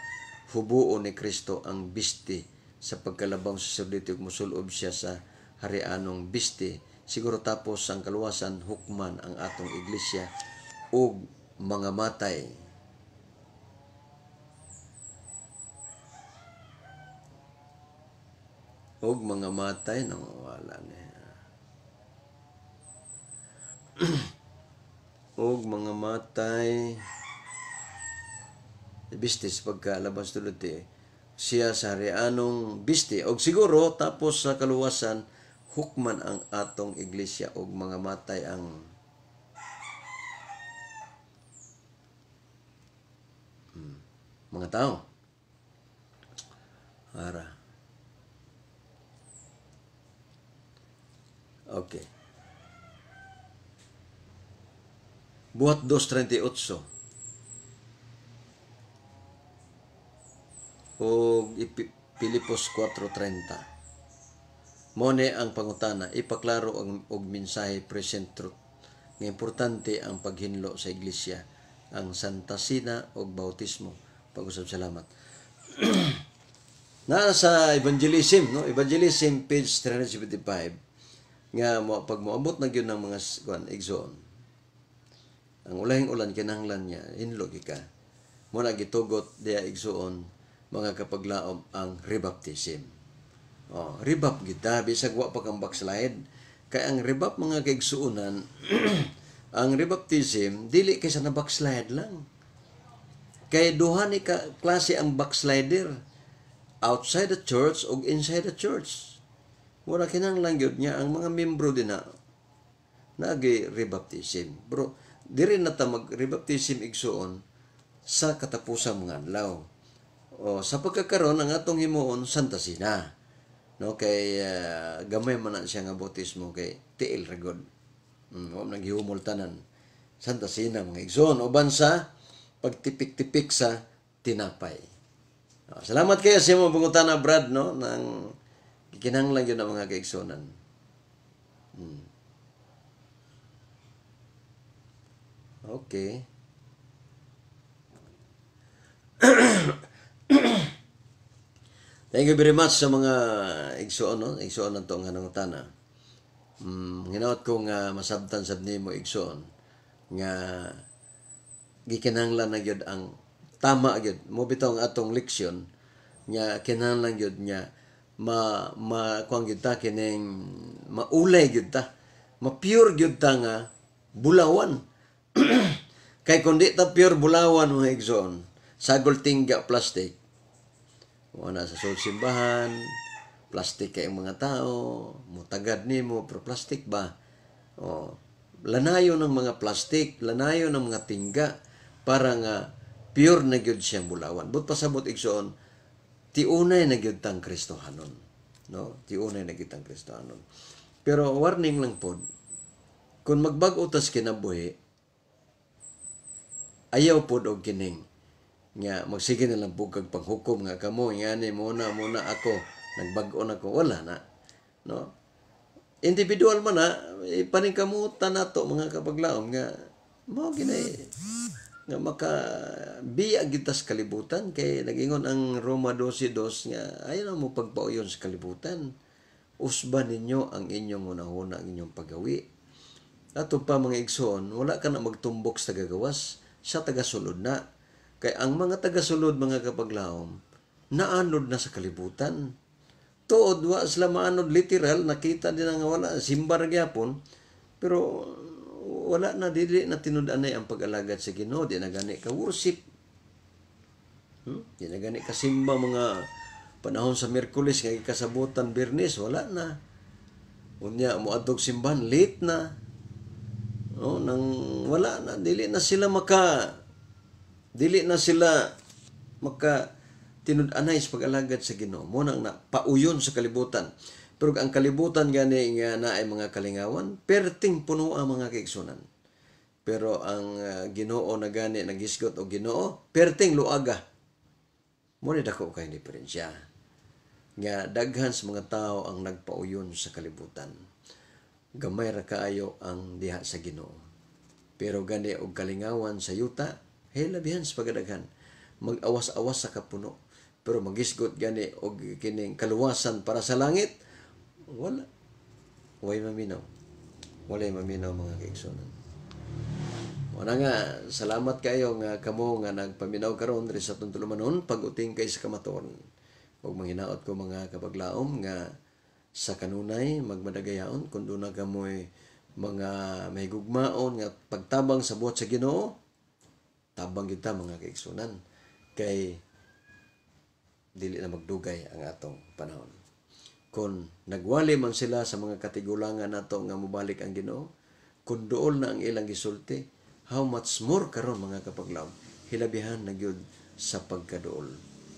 Hubuo ni Kristo ang bisti sa pagkalabang sa sacerdote ug mosulob siya sa harianong bisti. Siguro tapos ang kaluwasan hukman ang atong iglesia ug mga matay. Og mga matay nang wala niya. Og mga matay bisti sa pagkalabas tulad siya sa harianong bisti. Og siguro tapos sa kaluwasan hukman ang atong iglesia og mga matay ang mga tao. Ara. Okay. Buhat 2:38. O Pilipos 4:30. Mone ang pangutana, ipaklaro og mensahe present truth. Nga importante ang paghinlo sa iglesia, ang Santa Sina og bautismo. Pag-usab salamat. Nasa evangelism, no? Evangelism page 375 nga pag moabot na gyud ng mga igsoon. Ang ulahing ulan kinahanglan niya hinlo ka. Mo na gitugot diya igsoon mga kapaglaom ang rebaptism. Rebap kita bisag wa pa kang backslide. Kay ang rebap mga kaigsuonan ang rebaptism dili kaysa na backslide lang. Kay duha ni klase ang backslider, outside the church ug inside the church. Mura kinahanglan gyud niya ang mga membro din na nagi rebaptism. Bro, diri na ta mag rebaptism igsuon sa katapusang mga adlaw. Sa pagkakaroon ang atong himuon Santa Sina. No kay gamay man na siya nga bautismo kay tiil ra gud. Wa man gihumultanan. Santa Sina mga igsoon uban sa pagtipik-tipik sa tinapay. Salamat kayo sa imong pangutana, Brad, no? Nang kinahanglan yun ang mga kaigsonan. Okay. Thank you very much sa mga igsoon, no? Igsoon na itong hanangutana. Hinaot ko nga masabtan sab nimo igsoon nga gikinahanglan na gyud ang tama gyud mo bitaw ang atong leksyon nga kinahanglan gyud nya kuang gyud ta kining maulay gyud ta ma-pure gyud ta nga bulawan. Kay kundi ta pure bulawan mga igsoon sagol tingga plastic wala sa simbahan plastic kay mga tao mutagad nimo pero plastic ba lanayo ng mga plastic lanayo ng mga tingga para nga pure na gyud siya bulawan. But pasabot igsoon, tiunay na gyud tang Kristohanon. No? Tiunay na gyud tang Kristohanon. Pero warning lang pod, kung magbag-o tas kinabuhi, ayaw pod og kining nga magsige na lang pug kag panghukom nga kamo ngani muna ako nagbag-o na ko wala na. No? Individual man na ipaningkamutan nato mga kapaglaom nga mao ginay nga makabiya gitas kalibutan kay nagingon ang Roma 12:2 nga ayaw na mo pagpauyon sa kalibutan. Usban ninyo ang inyong hunahuna ang inyong pagawi. Ato pa mga igsoon, wala ka na magtumbok sa tagagawas, sa tagasulod na. Kay ang mga tagasulod mga kapaglaom, naanod na sa kalibutan. Tuod, wa sila maanod literal, nakita din nga wala, simbar gyapon, pero wala na dili na tinud-anay ang pag-alagad sa Ginoo di na gani ka worship Di na gani kasimba mga panahon sa Miyerkules nga kasabutan Biyernes, wala na. Unya moadtog simbahan late na. Nang wala na, dili na sila maka tinud-anay sa pag-alagad sa Ginoo. Mo nang napauyon sa kalibutan. Pero ang kalibutan gani nga naay mga kalingawan, perting puno ang mga kaigsunan. Pero ang Ginoo na gani nagisgot o Ginoo, perting luaga. Mo ni dako kay diferensya. Nga daghan sa mga tao ang nagpauyon sa kalibutan. Gamay ra kaayo ang diha sa Ginoo. Pero gani og kalingawan sa yuta, labihan sa pagadaghan. Mag-awas-awas sa kapuno. Pero magisgot gani og kining kaluwasan para sa langit, wala. Way maminaw. Walay maminaw mga kaigsunan. Wala nga, salamat kayo nga kamo nga nagpaminaw karon diri sa atong tulumanon pag-uting kay sa kamaton. Ug manghinaot ko mga kapaglaom nga sa kanunay magmadagayaon kun doon na kamoy mga may gugmaon nga pagtabang sa buhat sa Ginoo, tabang kita mga kaigsunan kay dili na magdugay ang atong panahon. Kung nagwali man sila sa mga katigulangan nato nga mobalik ang Ginoo, kung duol na ang ilang gisulti, how much more karon mga kapaglaom, hilabihan na gyud sa pagkaduol,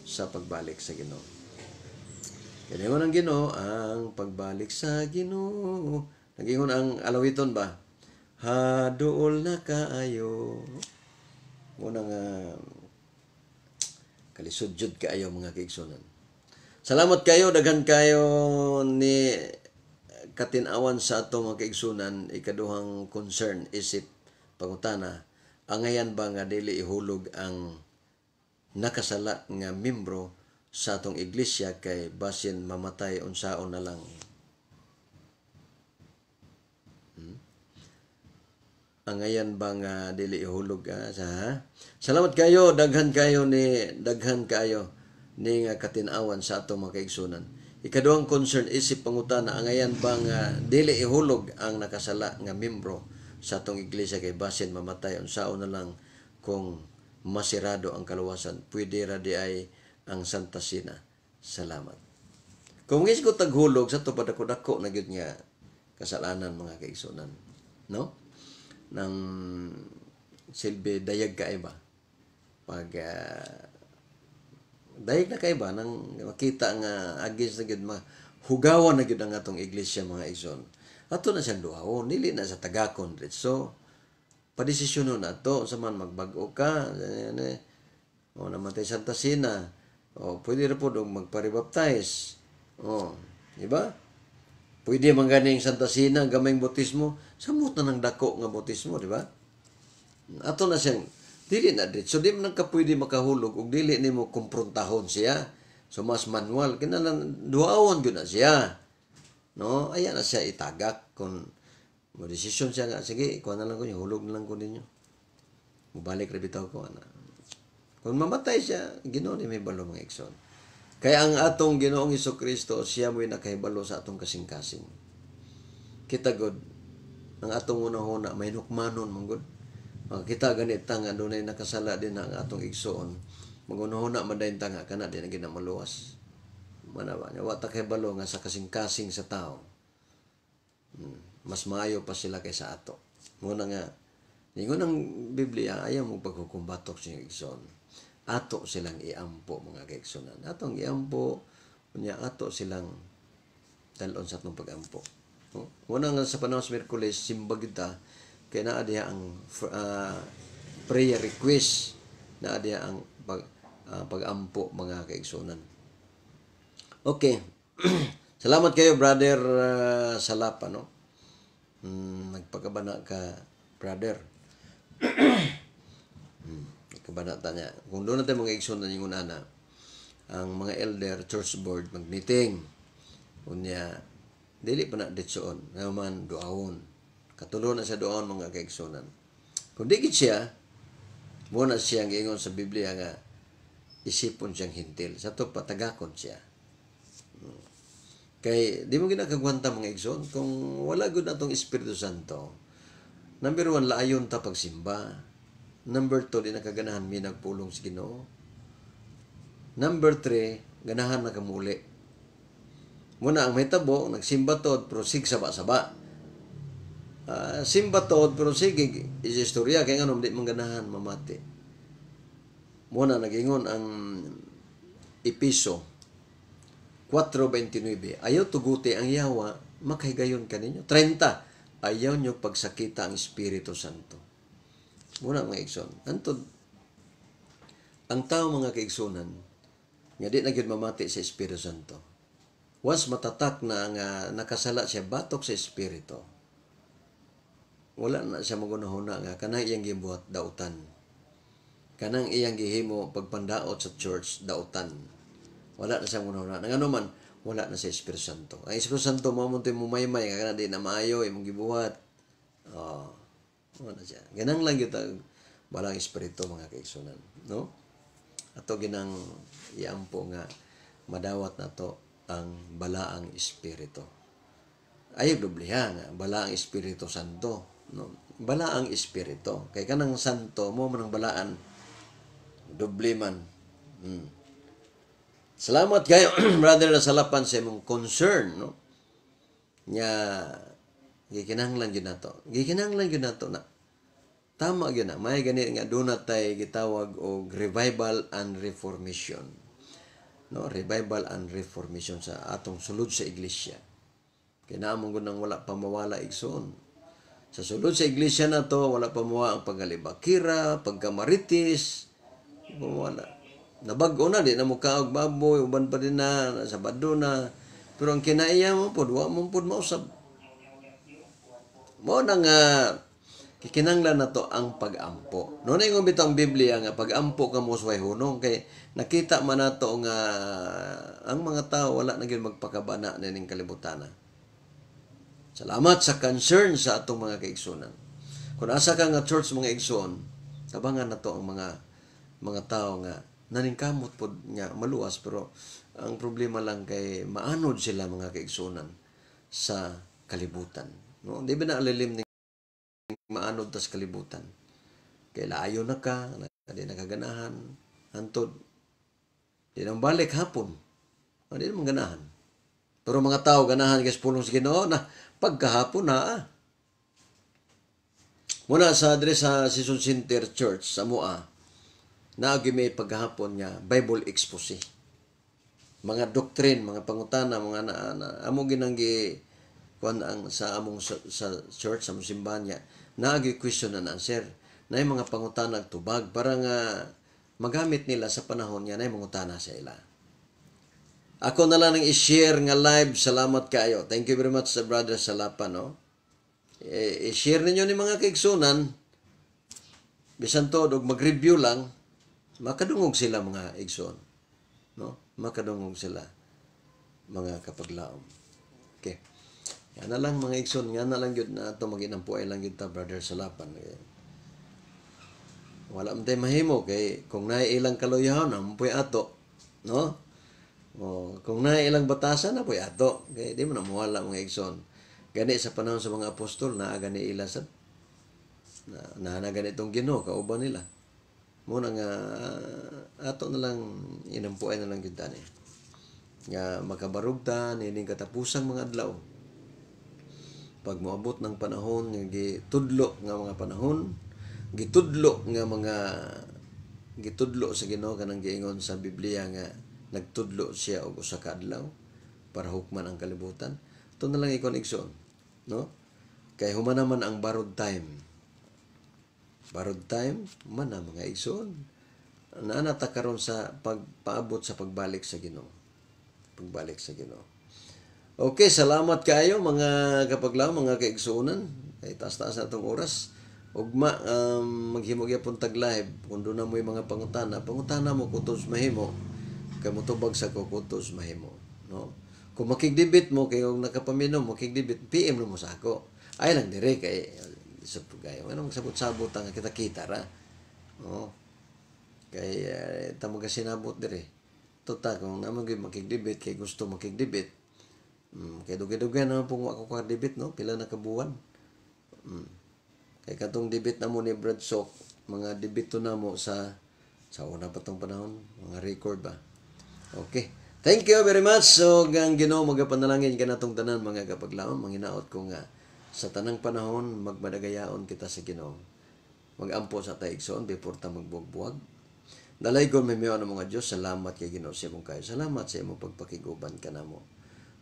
sa pagbalik sa Ginoo. Kaya ang Ginoo, ang pagbalik sa Ginoo. Nagingon ang alawiton ba? Haduol na kaayo. Muna nga kalisudjud kaayo mga kaigsunan. Salamat kayo, daghan kayo ni katinawan sa ato mga kaigsunan, ikaduhang concern, isip, pangutana, angayan ba nga dili ihulog ang nakasala nga membro sa atong iglesia kay basin mamatay unsaon na lang. Angayan ba nga dili ihulog sa Salamat kayo, daghan kayo ni nga katinawan sa atong mga kaigsunan. Ikaduhang concern, isip, pangutana, angayan ba nga dili ihulog ang nakasala nga membro sa atong iglesia kay basin mamatay unsaon na lang kung masirado ang kaluwasan. Pwede ra di ay ang Santa Sina. Salamat. Kung is ko taghulog sa to padako-dako na gyud nga kasalanan mga kaigsunan, no? Nang silbi dayag kay ba? Pag dahil na kay ba nang makita nga against na gyud hugawan na gyud ang atong iglesia mga igsoon. Ato na siyang duhawon, dili na sa tagakon so padesisyonon na to sa man magbag-o ka o namatay Santa Sina o pwede ra pod magpa-rebaptize. Di ba? Pwede man ganing Santa Sina gamayng bautismo, samot na nang dako nga bautismo, di ba? Ato na siyang dili na dit. So di man ka pwede makahulog ug dili nimo kumprontahon siya. So mas manual kinahanglan duawon gyud na siya. No, ayan na siya itagak kung mo desisyon siya nga sige, ikuha na lang ko, hulog na lang ko ninyo. Mubalik ra bitaw ko ana. Kung mamatay siya, Ginoo ni may balo mga igsoon. Kaya ang atong Ginoong Hesukristo, siya mo'y nakahibalo sa atong kasing-kasing. Kita god ang atong una-una may nukmanon manggod. Kita ganit nga dunay nakasala din ang atong igsoon. Magunahuna man dayon tanga kana din na maluwas. Manawa nya wa ta kahibalo nga sa kasing-kasing sa tao. Mas maayo pa sila kaysa ato. Muna nga ningon ang Biblia ayaw mo paghukumbatok sa igsoon. Ato silang iampo mga kaigsunan. Atong iampo unya ato silang dalon sa atong pagampo. Muna nga sa panahon sa Miyerkules simba kita kay naa diha ang prayer request, naa diha ang pagampo mga kaigsunan. Okay. Salamat kayo brother Salapa, no? Nagpakabana ka brother. Kabanata niya. Kung doon natin mga igsoon na yung unana, ang mga elder, church board, mag-meeting. Unya, dili pa na ditsoon. Naman, doawon. Katulo na sa doon mga kaigsunan. Kung digit siya, muna siyang ingon sa Biblia nga, isipon siyang hintil. Sa to, patagakon siya. Kay, di mo ginakagwanta mga igsoon. Kung wala gud natong Espiritu Santo, number 1, laayon ta pagsimba. Number 2, di nakaganahan mi nagpulong sa Ginoo. Number 3, ganahan na kamuli. Muna ang mahitabo, nagsimba tod, pero sig saba-saba. Simba tod, pero sige, istorya, kaya nga di mangganahan, mamati. Muna nagingon ang Episo 4:29. Ayaw tuguti ang yawa, makahigayon ka ninyo. 30. Ayaw nyo pagsakita ang Espiritu Santo. Muna mga igsoon. Antod, ang tao mga kaigsunan, nga di na gyud mamati sa Espiritu Santo. Once matatak na nga nakasala siya, batok sa Espiritu, wala na siya magunahuna nga kanang iyang gibuhat dautan. Kanang iyang gihimo pagpandaot sa church dautan. Wala na siya magunahuna. Nga man, wala na sa Espiritu Santo. Ang Espiritu Santo mamunti mo maymay nga kanang di na maayo imong gibuhat. Wala siya. Ganang lang gyud ang balang espiritu mga kaigsunan, no? Ato ginang iampo nga madawat nato ang balaang espiritu. Ay dubliha nga balaang Espiritu Santo, no? Balaang espiritu. Kay kanang santo mo man ang balaan dubli man. Salamat kayo brother na salapan sa imong concern, no? Nya gikinahanglan gyud nato. Gikinahanglan gyud nato na tama gyud na may gani nga dunay gitawag og revival and reformation. No, revival and reformation sa atong sulod sa iglesia. Kay naamon gud nang wala pa mawala igsoon. Sa sulod sa iglesia na to wala pa mawala ang paggalibakira, pagkamaritis, wala. Nabag-o na di na mo kaog baboy, uban pa din na Sabado na. Pero ang kinaiya mo pod wa mo pod mausab. Mo nang kikinanglan na to ang pag-ampo. No na yung bitang Biblia nga pag-ampo ka mo sa hunong kay nakita man nato nga ang mga tao wala na gyud magpakabana na ning kalibutan. Salamat sa concern sa atong mga kaigsunan. Kung asa ka nga church mga igsoon, tabangan na to ang mga tao nga naningkamot pod nga maluwas pero ang problema lang kay maanod sila mga kaigsunan sa kalibutan. No, di ba na alilim maanod tas kalibutan. Kay laayo na ka, di nakaganahan, hantod. Di nang balik hapon. Di naman ganahan. Pero mga tao ganahan kasi pulong sa Ginoo na pagkahapon na. Muna sa address sa Season Center Church sa Mua, naagi may pagkahapon nga Bible Expose. Mga doctrine, mga pangutana, mga amo ginanggi kuan ang sa among sa church sa simbahan niya naagi question and answer na yung mga pangutana tubag para nga magamit nila sa panahon niya na yung mangutana sa ila. Ako na lang i-share nga live. Salamat kayo. Thank you very much sa brother Salapa, no? I-share ninyo ni mga kaigsunan bisan to og mag-review lang makadungog sila mga igsoon, no? Makadungog sila mga kapaglaom. Okay. Yan na lang mga igsoon, yan na lang yun na ito maginampuay lang yun ta brother Salapan. Wala man tayo mahimo kay kung naiilang kaloyahan na puy ato, no? O kung naiilang batasan na puy ato, kay di mo na mawala mga igsoon. Gani sa panahon sa mga apostol na gani ila sad na ganitong Ginoo kauban nila. Muna nga ato na lang inampuay na lang gyud tani. Nga makabarugta nining katapusang mga adlaw. Pag moabot ng panahon nga gitudlo nga mga panahon, gitudlo sa Ginoo kanang giingon sa Biblia nga nagtudlo siya og usa ka adlaw para hukman ang kalibutan. Ito na lang ikon igsoon, no? Kay humana man ang borrowed time. Borrowed time man na mga igsoon. Naanata karon sa pagpaabot sa pagbalik sa Ginoo. Pagbalik sa Ginoo. Okay, salamat kayo mga kapaglaw, mga kaigsunan. Kay taas-taas na itong oras. Ugma, maghimo gyapon tag live. Kung doon na mo yung mga pangutana mo kutos mahimo. Kay mo tubag sa kutos mahimo. No? Kung makigdibit mo, kay kung nakapaminom, makigdibit, PM mo sa ako. Ay lang dire kay isupugay. Anong sabot-sabot ang kita-kita ra. No? Kay tamo ka sinabot dire. Tota kung naman makigdibit, kay gusto makigdibit. Kay dugay-dugay naman pong ako debit, no? Pila na kabuwan. Kay katong debit na mo ni Brad Sok, mga debito na mo sa una pa tong panahon, mga record ba? Okay. Thank you very much. So, ang Ginoo magapanalangin ka natong tanan mga kapaglaom, manginaot ko nga sa tanang panahon magmadagayaon kita sa Ginoo. Magampo sa taigsoon before ta magbuwag-buwag. Dalay ko may ang mga Diyos, salamat kay Ginoo sa imong kayo. Salamat sa imong pagpakiguban kanamo.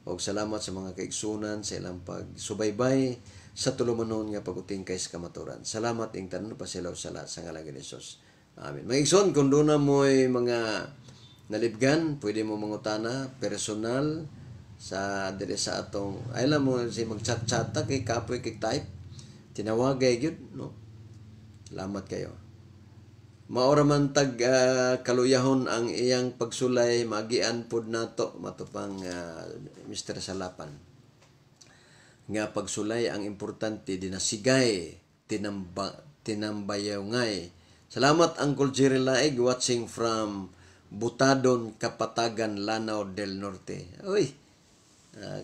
O salamat sa mga kaigsunan sa ilang pagsubaybay sa tulumanon nga paguting kay sa kamaturan. Salamat ing tanan pasilaw sa lahat sa ngalan ni Jesus. Amen. Mga igsoon, kung doon na mo'y mga nalibgan, pwede mo mangutana personal sa dili sa atong ay lang mo si magchat-chat kay kapoy kay type tinawagay gyud no. Salamat kayo. Maora man tag kaluyahon ang iyang pagsulay magian pod nato matupang Mr. Salapan. Nga pagsulay ang importante dinasigay tinambayawngay. Salamat Uncle Jerry Laig watching from Butadon, Kapatagan, Lanao del Norte. Uy,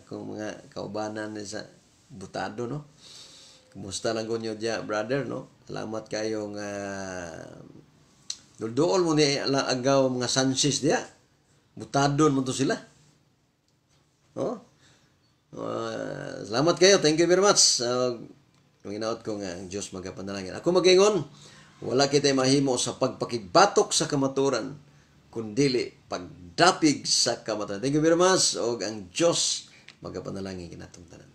kung mga kaubanan sa Butado, no? Kumusta lang ko nyo dyan, brother, no? Salamat kayo nga dool mo ni agaw mga Sanchez diya. Butadon mo to sila. No? Salamat kayo. Thank you very much. Manginaot ko nga ang Diyos magapanalangin. Ako magingon, wala kita'y mahimo sa pagpakibatok sa kamaturan kundili pagdapig sa kamatayon. Thank you very much. O ang Diyos magapanalangin kinatong tanan.